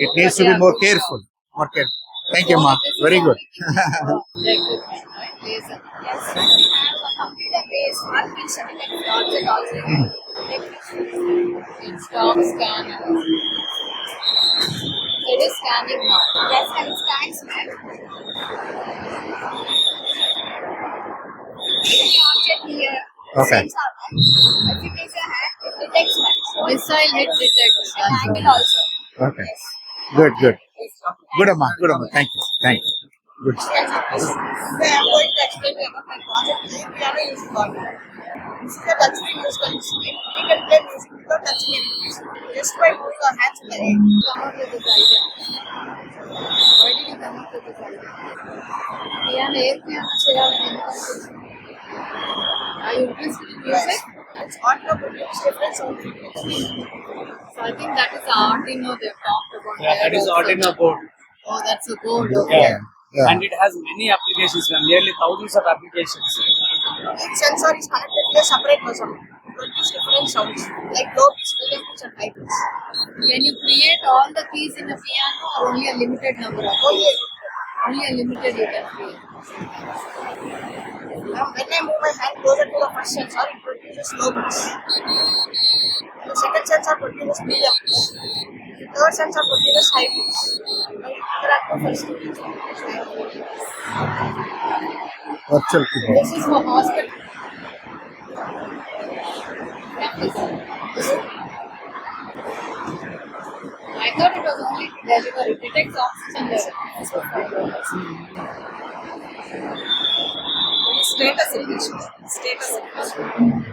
It needs to be more careful. Thank you, ma. Very good. Laser. Yes, and we have a computer-based artificial intelligence object also. It stops scanning. It is scanning now. Yes, and it scans man. Any object here. Okay. Sensor, if you place your hand, it detects man. Missile hit detects. And angle also. Okay. Good. Good, Amma. Thank you. Good. I am going to explain you about my project. We are using Arduino. This is a touchscreen musical instrument. We can play music without touching anything. Just by moving our hands in the air. Come up with this idea. Why did you come up with this idea? Piano, air piano చేయాలని ఎందుకు అనిపించింది? Are you interested in music? It's Arduino produces different sound frequencies. So I think that is the Arduino they've talked about. Yeah, that there is also. Arduino board. Oh, that's a board. Okay. Yeah. Yeah. And it has many applications, nearly thousands of applications. Each sensor is connected to a separate buzzer to produce different sounds like low pitch, medium pitch, and high pitch. Can you create all the keys in a piano or only a limited number of keys? Only a limited you can create. Now, when I move my hand closer to the first sensor, it produces low pitch. The second sensor produces medium pitch. The third sensor produces high pitch. Now, interactive facilities. Virtual keyboard. This is for hospital. I thought it was only delivery. It detects oxygen level. Status information. Status information.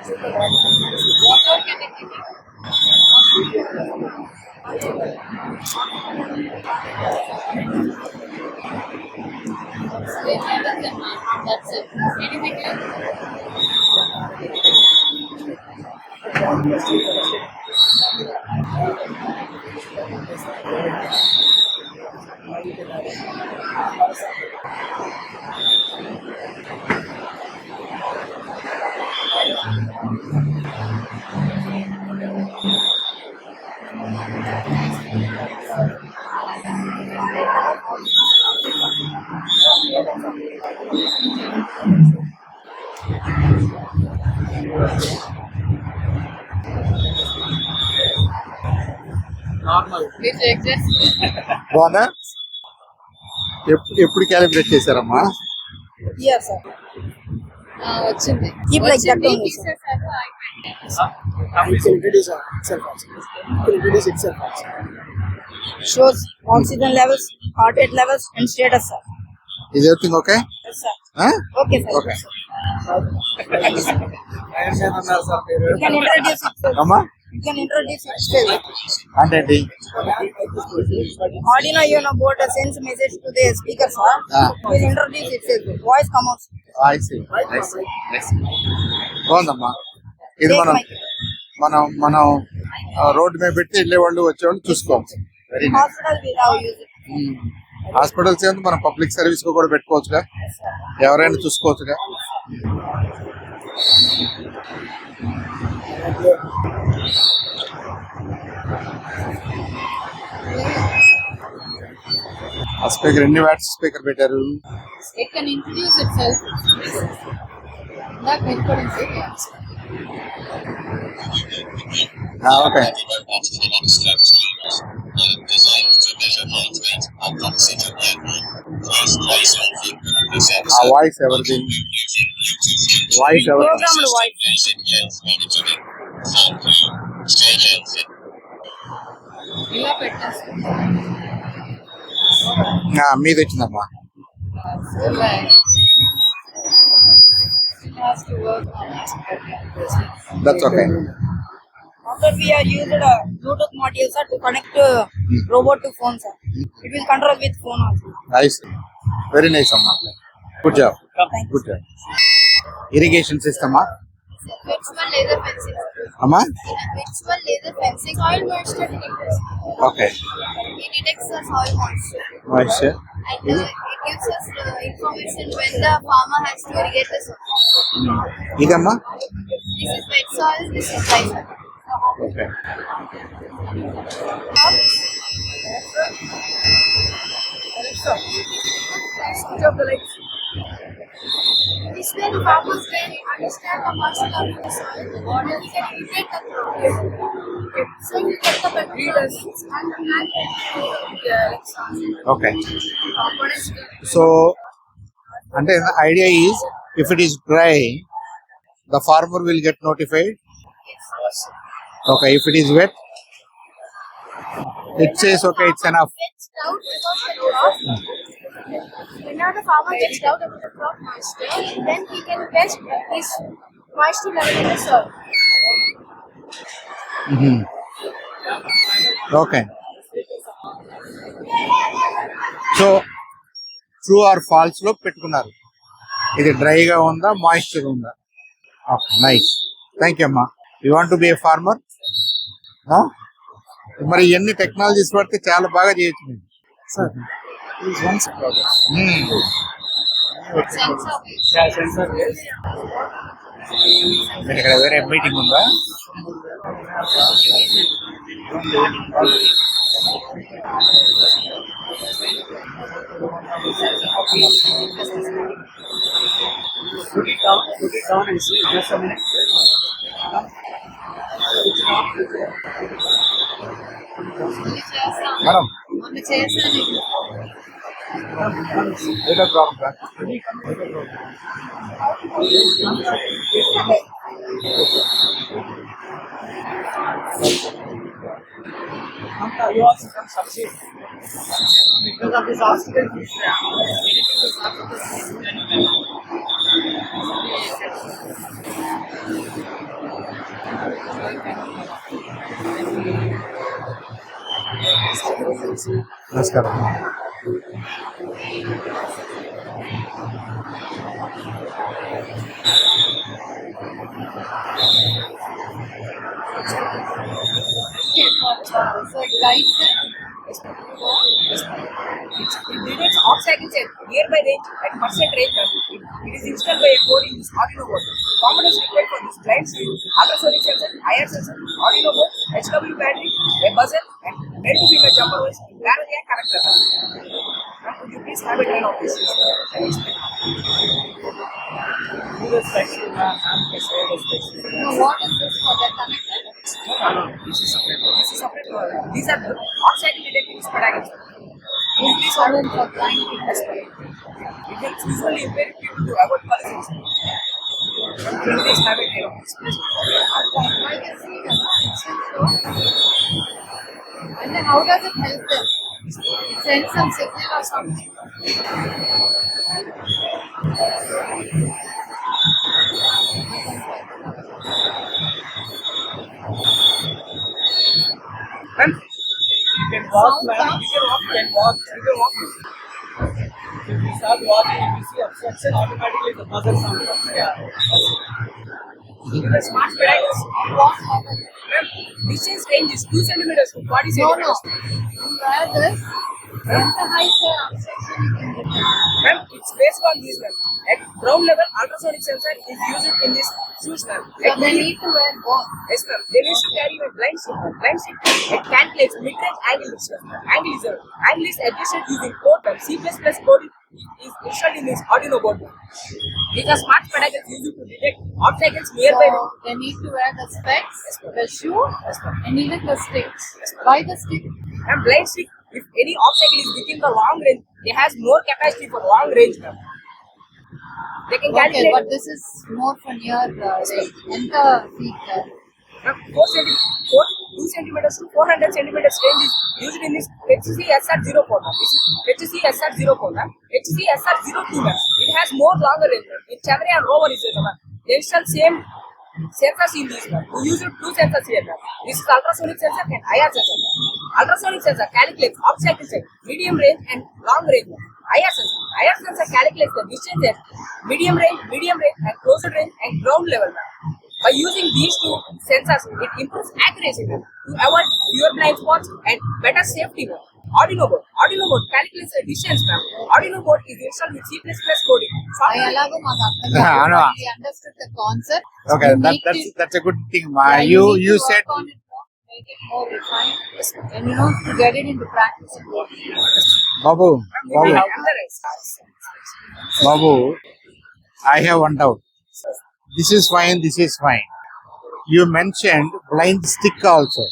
What all can I give you? That's it. Anything else? Normal Please exist. బాగుందా? ఎప్పుడు calibrate చేశారమ్మా? Yes, sir. వచ్చింది. Keep like that వచ్చింది, only, sir. తీసేశారు, అయిపోయింది. it will introduce itself also. It will introduce itself also. Shows oxygen levels, heart rate levels, and status, sir. Is everything okay? Yes, sir. Huh? Okay, sir. Okay. అన్నారు sir పేరు. You can introduce itself. అమ్మా You can introduce itself. అంటే ఏంటి? Arduino Uno board sends message to the speaker, sir. Ah. Will introduce itself. Voice come out. I see. బాగుందమ్మా. ఇది Take మనం mic. మనం road మీద పెట్టి వెళ్ళే వాళ్ళు వచ్చేవాళ్ళు చూసుకోవచ్చు. Very nice. Hospital we have used it. Hospitals ఏంది మనం పబ్లిక్ సర్వీస్ కూడా పెట్టుకోవచ్చుగా, ఎవరైనా చూసుకోవచ్చుగా. ఆ స్పీకర్ ఎన్ని వాట్స్ స్పీకర్ పెట్టారు? It can introduce itself. That recording is okay. ఆ వాయిస్ ఎవరిది? వాయిస్ ఎవరిది? Programmed voice. ఇలా పెట్టేసి. మీది వచ్చిందమ్మా. So like, it has to work on it. That's okay. After we are used Bluetooth module, sir, to connect robot to phone, sir. It will control with phone also. Nice, very nice అమ్మా. Good job, Thank you. Good job. Irrigation సిస్టమా Virtual laser fencing. అమ్మా? Virtual laser fencing. Soil moisture detectors. Okay. It detects the soil moisture. Moisture. And it gives us information when the farmer has to irrigate the soil. ఇదమ్మా? This is wet soil, this is dry soil. Okay. Switch off the lights. This way the farmers can understand the moisture of the soil and he can irrigate the crop. So you get the better yields and the plant okay. So అంటే idea is if it is dry the farmer will get notified. Okay. If it is wet it says okay it's enough. gets doubt about the crop. Whenever the farmer gets doubt about the crop moisture, then he can test his moisture level in the soil. Okay. So true or false లో పెట్టుకున్నారు. ఇది డ్రైగా ఉందా moisture ఉందా? Okay, nice. Thank you అమ్మా. You want to be a farmer? మరి ఎన్ని technologies పడితే చాలా బాగా చేయొచ్చు మీరు. Sir please once Sensor based. Sensor మీకు ఇక్కడ వేరే మీటింగ్ ఉందా? put it down and see just a minute. Madam మొన్న చేశాను ఏదో problem You also can succeed. Because of this obstacle, నమస్కారం. so guys It detects obstacles at nearby range at percent range. It is installed by a code in this Arduino board. Components required for this blind speed, ultrasonic sensor, IR sensor, Arduino board, HW battery, a buzzer, and end-to-finger jumper was parallel connector. Could you please have a turn of this? no, what is this for the connector? This is separate. These are the obstacle detecting spectacles. Is this one for blind people? It will usually impair people to avoid collisions. Could you please have a turn of this? I can see that. And then how does it help them? It sends some signal or something. Ma'am, you can walk, ma'am. You can walk. If you start walking, if you see obstruction, automatically the buzzer sound comes. Yeah. the smart spectacles. What happens? Ma'am, distance range is 2 centimeters to 40 No, centimeters. you wear this. Then the height obstruction you can get. Ma'am, it's based on these, ma'am. At ground level, ultrasonic sensor is used in this shoes, ma'am. So they need to wear both. Yes, ma'am. They need to carry a blind sheet. Blind sheet, it calculates mid-range angle distance. Angle is adjusted using code, ma'am. C++ code is installed in this Arduino board. These are smart spectacles used to detect obstacles nearby. So they need to wear the specs, the shoe, and even the sticks. Why the stick? And blind stick, if any obstacle is within the long range, it has more capacity for long range, ma'am. They can Okay, calculate. but this is more for near range. Enter feet there. 2 centimeters to 400 centimeters range is used in this HC SR04. This is HC SR04. HC SR02. It has more longer range. In Chandrayaan rover is there. They install same sensors in this. We use 2 sensors here. This is ultrasonic sensor and IR sensor. Ultrasonic sensor calculates obstacle range, medium range and long range. IR sensor calculates the distance at medium range, and closer range and ground level. By using these two sensors, it improves accuracy to avoid fewer blind spots and better safety. Arduino board calculates the distance. Arduino board is installed with C++ coding. ఎలాగో మాకు అర్థం I know. కాదు. We understood the concept. Okay, You need that's a good thing. yeah, You need to said work on it more, make it more refined, and to get it into practice. Babu, We have analyzed. Babu, I have one doubt. This is fine. You mentioned blind stick also.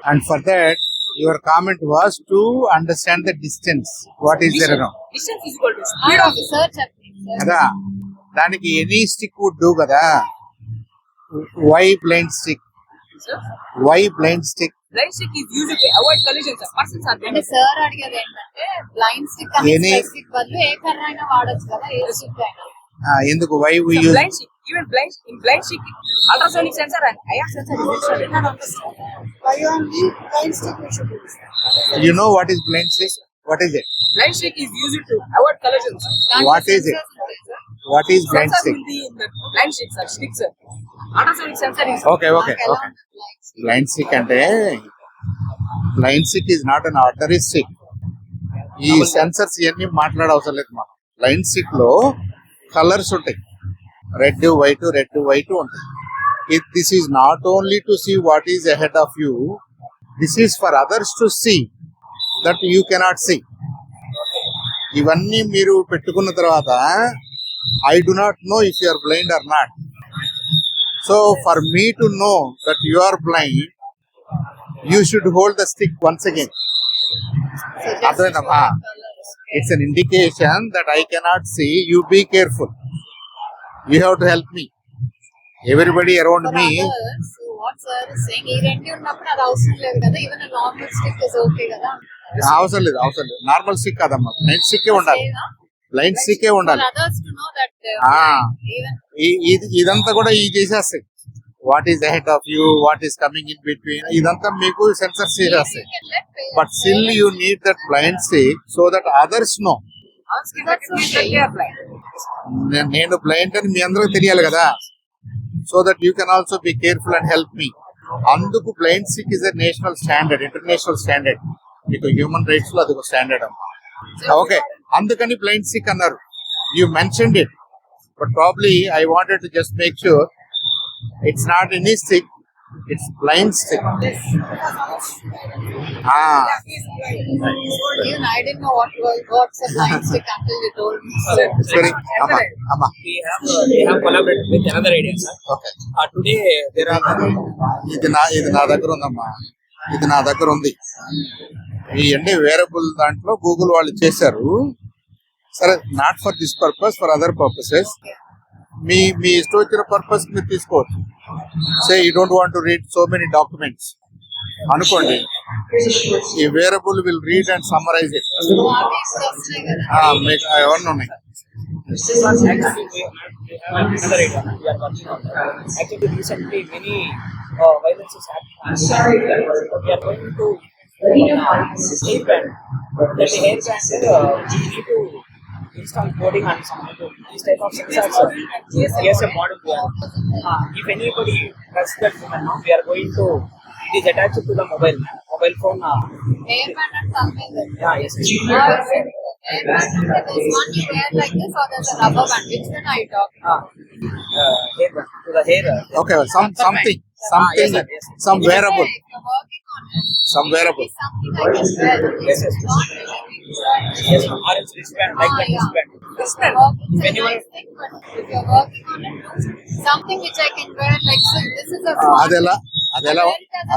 And for that, your comment was to understand the distance. What is there around? Distance is equal to speed of Research happening. కదా దానికి any stick would do కదా why blind stick blind stick is used to avoid collisions. Persons are అంటే sir అడిగేది ఏంటంటే blind stick అనే Any- specific బదులు ఏ కర్ర అయినా వాడొచ్చు కదా ఏ స్టిక్ అయినా ఎందుకు why we So use blind stick, even blind stick, ultrasonic sensor and IR sensor is installed. Why only blind stick we should use? You know what is blind stick what is it Blind stick is used to avoid collisions. దాంట్లో What is it? sensors ఉంటాయి sir. What is blind Sensor stick will be in the blind stick, sir. Stick, sir. Ultrasonic sensor is okay okay నాకు ఎలా okay ఉంటుంది blind stick? Blind stick అంటే blind stick is not an ordinary stick ఈ sensors ఇవన్నీ మాట్లాడవసరం లేదు మనం blind stick లో కలర్స్ ఉంటాయి రెడ్ వైట్ ఉంటాయి this is not only to see what is ahead of you this is for others to see that you cannot see ఇవన్నీ మీరు పెట్టుకున్న తర్వాత I do not know if you are blind are not So for me to know that you are blind, you should hold the stick once again. అర్థమైందమ్మా? It's an indication that I cannot see. You be careful. You have to help me. Everybody around me. What sir is saying, ఈ రెండు ఉన్నప్పుడు అది అవసరం లేదు కదా, even normal stick is okay కదా. అవసరం లేదు. నార్మల్ స్టిక్ కాదమ్మా, బ్లైండ్ స్టిక్ ఉండాలి. బ్లైండ్ స్టిక్ ఉండాలి. Others to know that even ఇదంతా కూడా ఈ చేసేస్తాయి. What is ahead of you, what is coming in between, ఇదంతా మీకు సెన్సర్స్ చేసేస్తాయి. But still you need that blind stick so that others know. నేను బ్లైండ్ అని మీ అందరికి తెలియాలి కదా, so that you can also be careful and help me. అందుకు blind stick is a national standard, international standard. మీకు human rights లో అది ఒక స్టాండర్డ్ అమ్మా. ఓకే, అందుకని బ్లైండ్ స్టిక్ అన్నారు. You mentioned it, but probably I wanted to just make sure it's not any stick, it's blind stick. even I didn't know what's a blind stick until you told me. Sorry, amma. We have collaborated with another area, sir. Okay. Today there are ఇది నా దగ్గర ఉందమ్మా, ఇది నా దగ్గర ఉంది. ఈ అన్ని వేరబుల్ దాంట్లో గూగుల్ వాళ్ళు చేశారు. సరే, not for this purpose, for other purposes. మీ ఇష్టం వచ్చిన పర్పస్ మీరు తీసుకోవచ్చు. Say you don't want to read so many documents అనుకోండి, ఈ wearable will read and summarize it. మీకు ఎవరిని ఉన్నాయి? another area we are working on. Actually, recently many violences happened. We are going to hairband. That hairband, we need to install coding and some these type of sensors. Yes, a model. If anybody has that woman, now we are going to. It is attached to the mobile phone. Hairband and something. Yeah, yes. Hairband, there's one you wear like this, or there's a rubber band. Which one are you talking? Hairband to the hair. Okay, something, Yes. some wearable, If you're working on it, some wearable. it's something I can wear. Yes. Not really. Yes, orange wristband, like that wristband. It's a nice thing, but if you're working on it, something which I can wear like so. This is a small.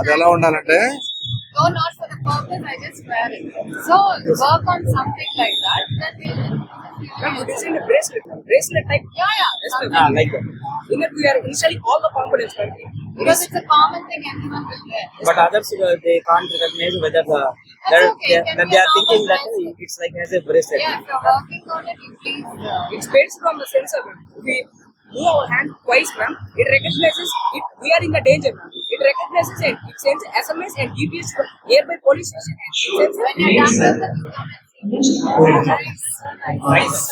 అదెలా ఉండాలంటే, No, not for the purpose. I just wear it. So work on something like that. Then Ma'am, it is in a bracelet type. yeah. Like that. In it, we are installing all the components. Because it's a common thing everyone will wear. But others, they can't recognize whether That's okay. It can they be are a thinking normal that bracelet. it's like as a bracelet. Yeah, if you're working on it, you please. It's based on the sensor. We move our hand twice, ma'am. It recognizes it. We are in the danger, ma'am. It recognizes it. It sends SMS and GPS to nearby police station. When you're done with it, you come and see. Nice.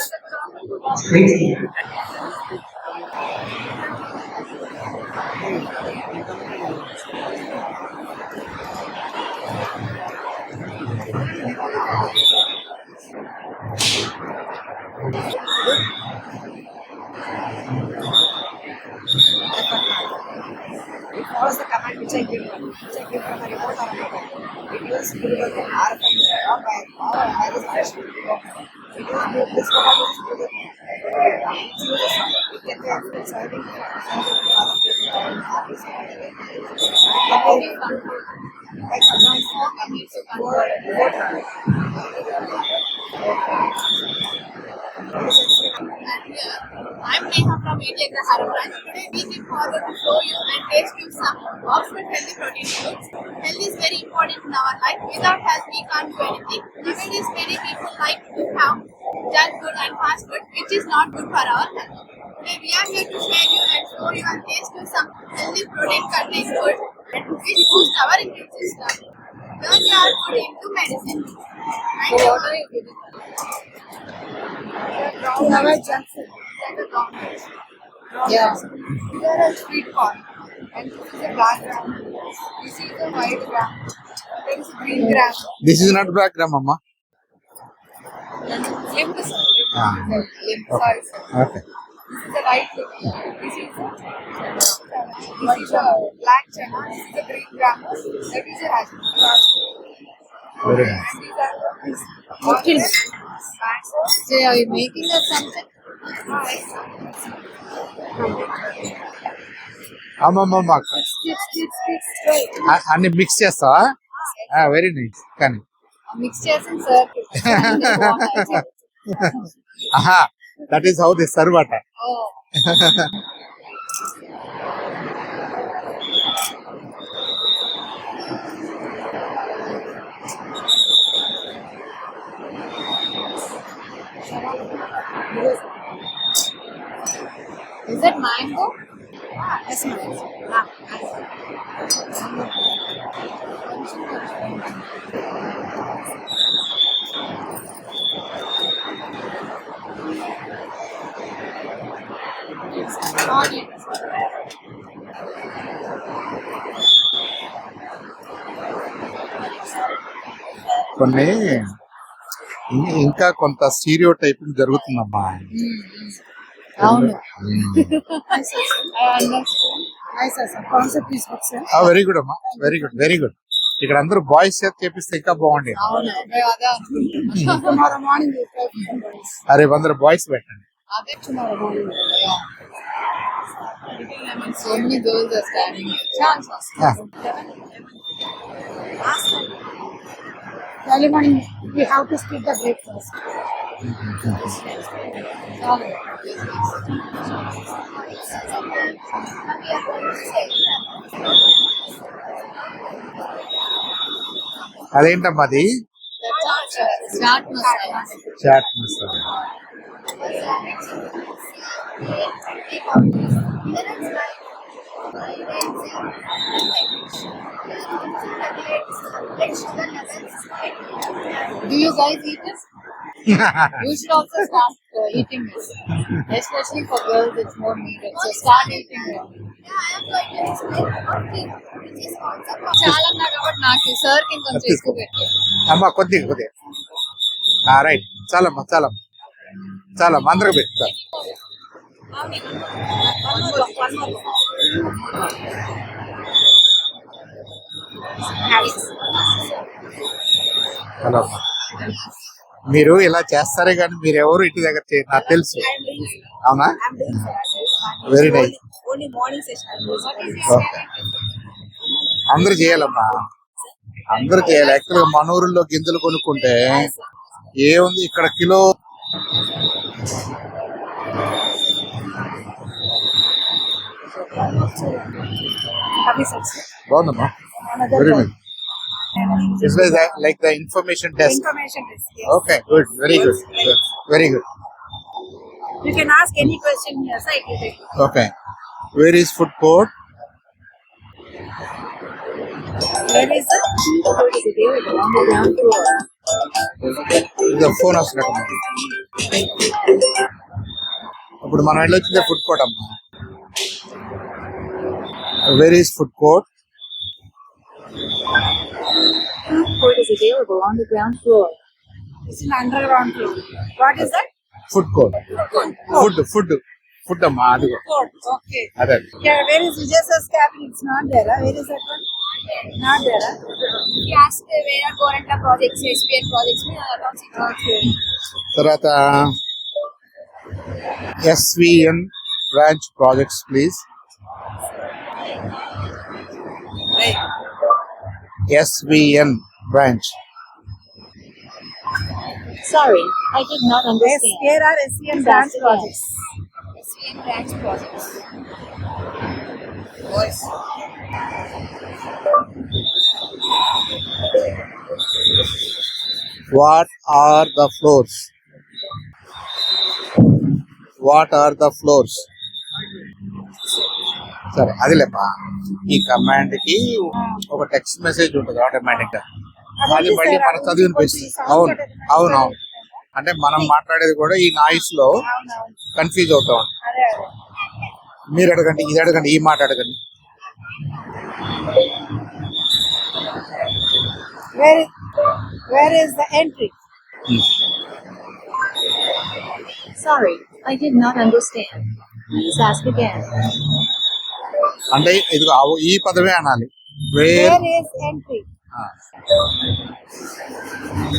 It follows the command which I give from the remote or mobile. It uses the RFID or by this version. It uses this command is to the it can be serving other people. Like noise Need to control it. I'm Neha from India Grahara branch. Today we came forward to show you and taste you some Oxford healthy protein foods. Health is very important in our life. Without health we can't do anything. Nowadays many people like to have junk food and fast food, which is not good for our health. Today we are here to share you and show you and taste you some healthy protein containing food and which boost our immune system. Turn your food into medicine. Thank you. What are you giving? Junk food. Yeah. There is sweet corn, and this is a black gram. This is a white gram. There is a green gram. This is not black gram అమ్మా. Limp, sir. Ah. Limp, sorry, sir. ఓకే, This is a white limp. This is a black chana. This is a green gram. That is a rajma. Very nice. And these are orange. So are you making us something? అమ్మమ్మమ్మ అన్ని mix చేస్తావా? Very nice. కానీ mix చేసాను sir. ఆహా, that is how the serve అట. Is that mango? Yes, mango. కొన్ని ఇంకా కొంత stereo typing జరుగుతుందమ్మా. అవును. Concept is good sir. Very good అమ్మా, వెరీ గుడ్, వెరీ గుడ్. ఇక్కడ అందరూ బాయ్స్ చేత చేపిస్తే ఇంకా బాగుండేది. అవును, మేము అదే అనుకుంటున్నాం. టుమారో మార్నింగ్ అరే అందరూ బాయ్స్ పెట్టండి. అదే tomorrow morning. Yeah. So many girls are standing here. Chance. early morning we have to skip the breakfast. అదేంటమ్మా అది? Chaat masala. Chaat masala. Do you guys eat it? You should also start eating this. Especially for girls, it's more needed. So start eating it. చాలా ఉన్నారు కాబట్టి నాకు sir కి కొంచెం ఎక్కువ పెట్టు. అమ్మా కొద్దిగా కొద్దిగా. రైట్, చాలమ్మా చాలమ్మా చాలమ్మా, అందరికి పెట్టుతా. హలో అమ్మా, మీరు ఇలా చేస్తారే కానీ మీరు ఎవరు ఇంటి దగ్గర చేయరు నాకు తెలుసు. అవునా? Very nice. ఓకే, అందరూ చేయాలమ్మా, అందరూ చేయాలి. యాక్చువల్గా మన ఊరిలో గింజలు కొనుక్కుంటే ఏముంది, ఇక్కడ కిలో బాగుందమ్మా. Very nice. It's like the information desk. Information desk. Yes. Okay, good, very good, very good. You can ask any question here, sir. It will take. Okay, where is food court? Where is the food is available on the ground floor? The phone వస్తున్నట్టు. ఇప్పుడు మనం వెళ్ళొచ్చిందే food court అమ్మా. Where is food court? Food is available on the ground floor. It's in underground floor. What is that? Food court. Food అమ్మా, అదిగో Court. Okay. అదే. Yeah, where is Vijay's cabin? It's not there. Huh? Where is that one? Not there. Huh? We asked where are Goranta projects, SPN projects, Okay. తర్వాత SVN branch projects please. SVN branch. Sorry, I did not understand. Here are SCN branch projects. SPN branch projects. What are the floors? What are the floors? సరే అదిలేమ్మా, ఈ command కి ఒక text message ఉంటుంది automatic గా, అది మళ్ళీ మన చదివినిపిస్తుంది. అవును అవును అవును, అంటే మనం మాట్లాడేది కూడా ఈ నాయిస్ లో కన్ఫ్యూజ్ అవుతాం. మీరు అడగండి, ఇది అడగండి, ఈ మాట అడగండి. Where is the entry? Sorry, I did not understand. Please ask again. అంటే ఇది ఈ పదమే అనాలి. Where is entry?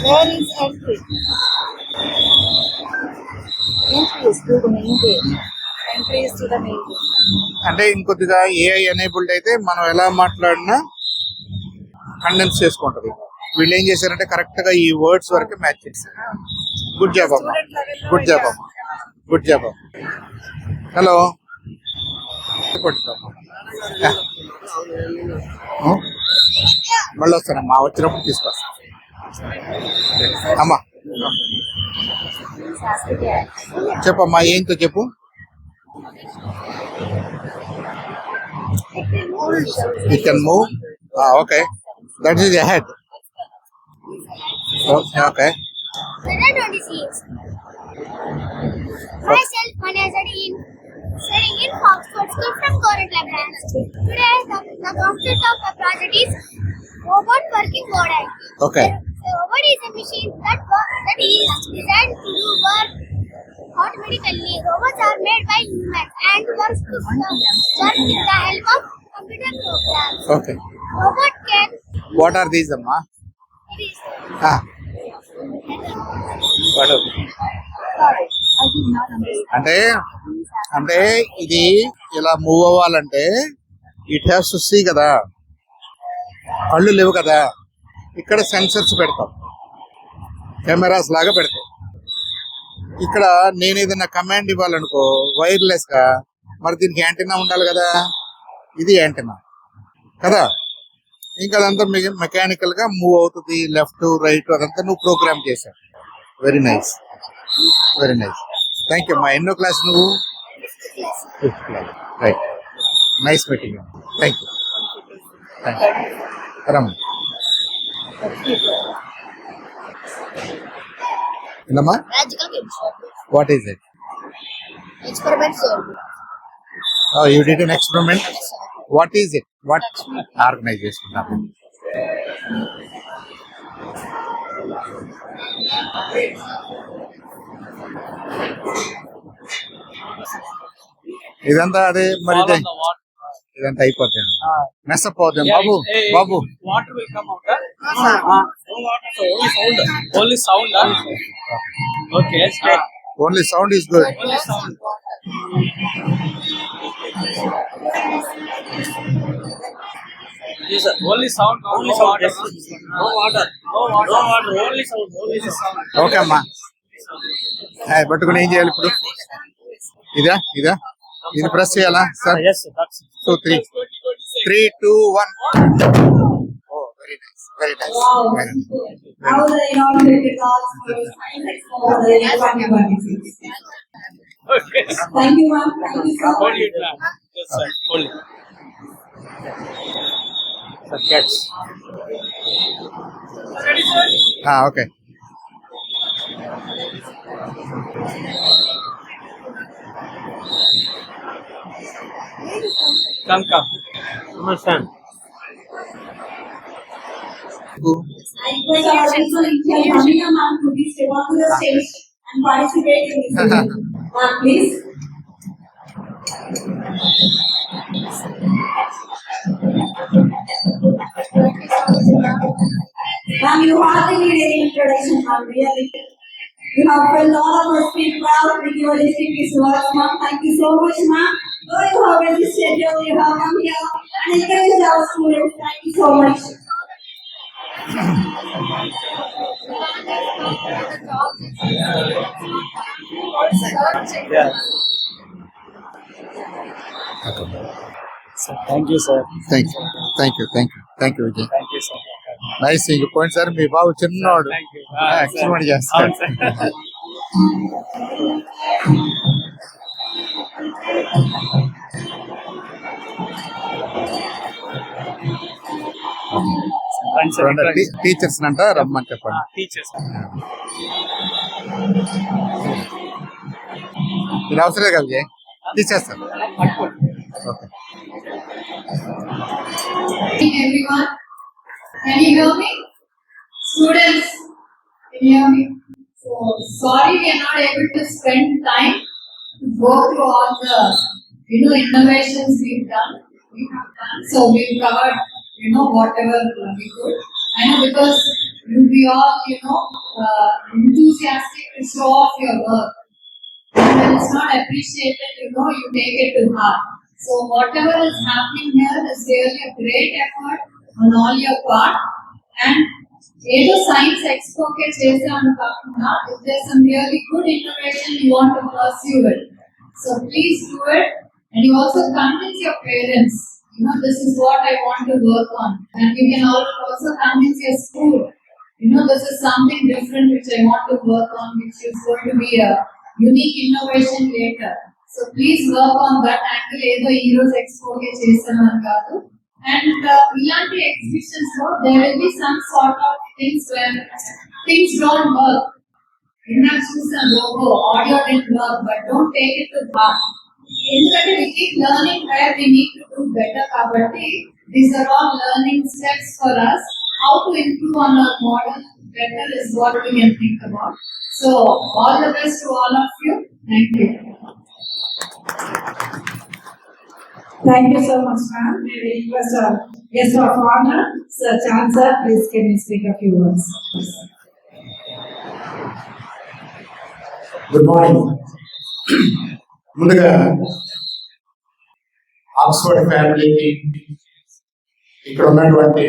Where is entry? Entry is to the main gate. Entry is to the main gate. అంటే ఇంకొద్దిగా ఏఐ ఎనేబుల్డ్ అయితే మనం ఎలా మాట్లాడినా కండెన్స్ చేసుకుంటది. వీళ్ళు ఏం చేశారంటే కరెక్ట్ గా ఈ వర్డ్స్ వరకు మ్యాచ్ చేశారు. గుడ్ జాబ్ అమ్మా, గుడ్ జాబ్ అమ్మా, గుడ్ జాబ్ అమ్మా. హలో మళ్ళీ వస్తానమ్మా, వచ్చినప్పుడు తీసుకొస్తా అమ్మా. చెప్పమ్మా, ఏంటో చెప్పు. It can move. Okay. That is ahead. Okay. Myself, Manazadin, studying in Oxford School from Corintla branch. Today, the concept of the project is robot working model. Okay. The robot is a machine that is designed to do work automatically. Robots are made by humans and work with the help of computer programs. Okay. Robot can What are these, amma? What are these? అంటే ఇది ఇలా move అవ్వాలంటే it has to see కదా, కళ్ళు లేవు కదా. ఇక్కడ sensors పెడతాం, కెమెరాస్ లాగా పెడతాం. ఇక్కడ నేను ఏదైనా కమాండ్ ఇవ్వాలనుకో వైర్లెస్ గా, మరి దీనికి యాంటెన్నా ఉండాలి కదా. ఇది యాంటెన్నా కదా. ఇంకా అదంతా మెకానికల్ గా మూవ్ అవుతుంది, లెఫ్ట్ రైట్ అదంతా నువ్వు ప్రోగ్రామ్ చేశావు. Very nice, very nice. Thank you అమ్మా. ఎన్నో క్లాస్ నువ్వు? Fifth class. Right, nice meeting. Thank you, thank you. రమ్ ఏంటమ్మా? magical games. What is it? Experiments. Oh, you did an experiment? What is it? What organization? ఇదంతా అదే మరి ఇదంతా అయిపోతుంది, మెస్సప్ అవుతుంది. బాబు బాబు Water will come out. No water, so only sound. Okay, stay. Only sound is good. Only sound. Yes, sir. Only sound. Only no water. No water. No water. No water. Only sound. Only sound. Okay అమ్మా. పట్టుకుని ఏం చేయాలి ఇప్పుడు? ఇదా ఇదా ఇది press చేయాలా sir? Yes, sir. That's it. 2 3 3 2 1. Oh, very nice, very nice. Wow. Now the inaugurated class for Science Expo for the year 2026. Okay. Thank you, ma'am. Thank you so Hold much. it, ma'am. Yes, sir. Hold it. Sir, catch. Okay. Come, come. Come on, son. I request our regional teacher, Amina ma'am, to please step onto the stage and participate in this event. Ma'am, please. Ma'am, you hardly need any introduction, ma'am, really. You have filled all of us feel proud with your distinguished works, ma'am. Thank you so much, ma'am. Though you have busy schedule, you have come here and encouraged our students. Thank you so much. Yeah. Sir, thank you, sir. Thank you, thank you, thank you, thank you Vijay. Thank you, sir. Nice. ఇంక పోయింది sir, మీ బాబు చిన్నవాడు, Thank you. Experiment చేస్తాడు. Sir. Teachers అంట రమ్మని చెప్పండి. Teachers. ఇది అవసరం కదా విజయ్, తీసేస్తాను. Okay. Everyone, can you hear me? Students, can you hear me? So sorry we are not able to spend time to go through all the innovations we've done. So we've covered whatever we could. I know because you'll be all enthusiastic to show off your work. And when it's not appreciated, you take it to heart. So whatever is happening here is really a great effort on all your part. And ఏదో science ఎక్స్పోకే చేసామని కాకుండా if there's some really good innovation you want to pursue it, so please do it. And you also convince your parents, you know, this is what I want to work on. And you can also convince your school, you know, this is something different which I want to work on, which is going to be a unique innovation later. So please work on that angle. ఏదో ఈ రోజు ఎక్స్పోకే చేసామని కాదు. And ఇలాంటి exhibitions లో there will be some sort of things where things don't work. ఇందాక చూసిన logo, audio didn't work, but don't take it to heart. ఎందుకంటే we keep learning where we need to do better కాబట్టి these are all learning steps for us. How to improve on our model better is what we can think about. So all the best to all of you. Thank you. Thank you so much, ma'am. May we request our guest of honor, Sir Chancellor, please can you speak a few words? Good morning. ముందుగా Oxford ఫ్యామిలీకి, ఇక్కడ ఉన్నటువంటి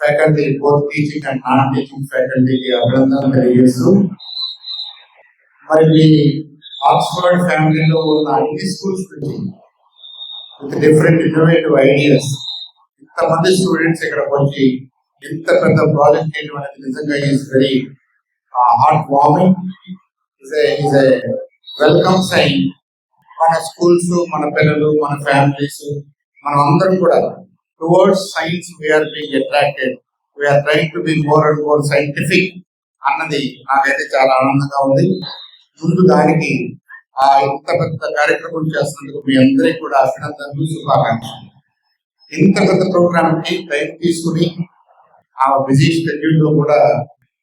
faculty, both teaching and non teaching ఫ్యాకల్టీకి అభినందనలు తెలియజేస్తూ, మరి మీ Oxford ఫ్యామిలీలో ఉన్న అన్ని స్కూల్స్ నుంచి విత్ డిఫరెంట్ ఇన్నోవేటివ్ ఐడియాస్ ఇంతమంది స్టూడెంట్స్ ఇక్కడికి వచ్చి ఇంత పెద్ద ప్రాజెక్ట్ చేయడం అనేది నిజంగా is very heart warming. Is a welcome sign. మన స్కూల్స్, మన పిల్లలు, మన ఫ్యామిలీస్, మనం అందరం కూడా towards science we are being attracted, we are trying to be more and more scientific అన్నది నాకైతే చాలా ఆనందంగా ఉంది. ముందు దానికి ఇంత పెద్ద కార్యక్రమం చేస్తున్నందుకు మీ అందరికీ కూడా అభినందనలు, శుభాకాంక్షలు. ఇంత పెద్ద ప్రోగ్రామ్ కి టైం తీసుకుని ఆ బిజీ షెడ్యూల్ లో కూడా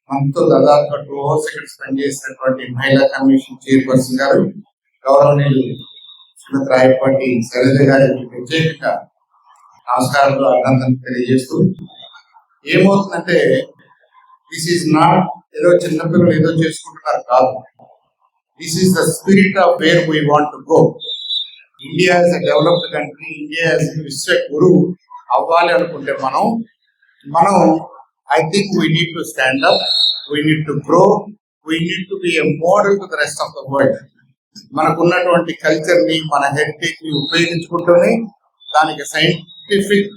మనతో దాదాపుగా 2 hours ఇక్కడ స్పెండ్ చేసినటువంటి మహిళా కమిషన్ చైర్పర్సన్ గారు, గౌరవనీయులు శ్రీమతి రాయపాటి శైలజ గారికి ప్రత్యేకంగా నమస్కారాలు, అభినందనలు తెలియజేస్తూ, ఏమవుతుందంటే దిస్ ఈజ్ నాట్ ఏదో చిన్నపిల్లలు ఏదో చేసుకుంటున్నారు కాదు. This is the spirit of where we want to go. India is a developed country. India is a Vishwaguru. అవ్వాలి అనుకుంటే మనం I think we need to stand up. We need to grow. We need to be a model to the rest of the world. మనకున్నటువంటి culture ని, మన heritage ని ఉపయోగించుకుంటూనే దానికి scientific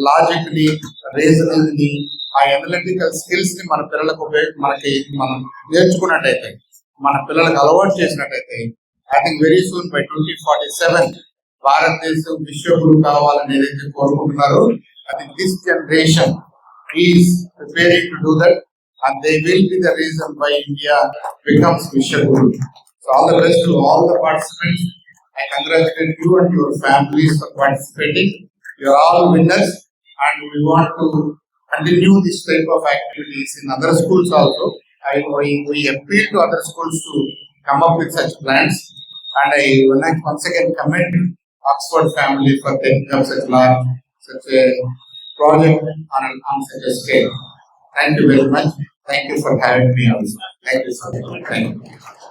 logic ని, reasoning ని, ఆ అనలిటికల్ స్కిల్స్ ని మన పిల్లలకు మనం నేర్చుకున్నట్టయితే, మన పిల్లలకు అలవాటు చేసినట్టయితే, I think very soon by 2047 భారతదేశం విశ్వగురు కావాలని ఏదైతే కోరుకుంటున్నారో, I think this generation is preparing to do that, and they will be the reason why India becomes vishwaguru. So all the best to all the participants. I congratulate you and your families for participating. You are all winners, and we want to continue this type of activities in other schools also. We appeal to other schools to come up with such plans, and I once again commend Oxford family for taking up such a project on such a scale. Thank you very much. Thank you for having me also. Thank you so much. Thank you.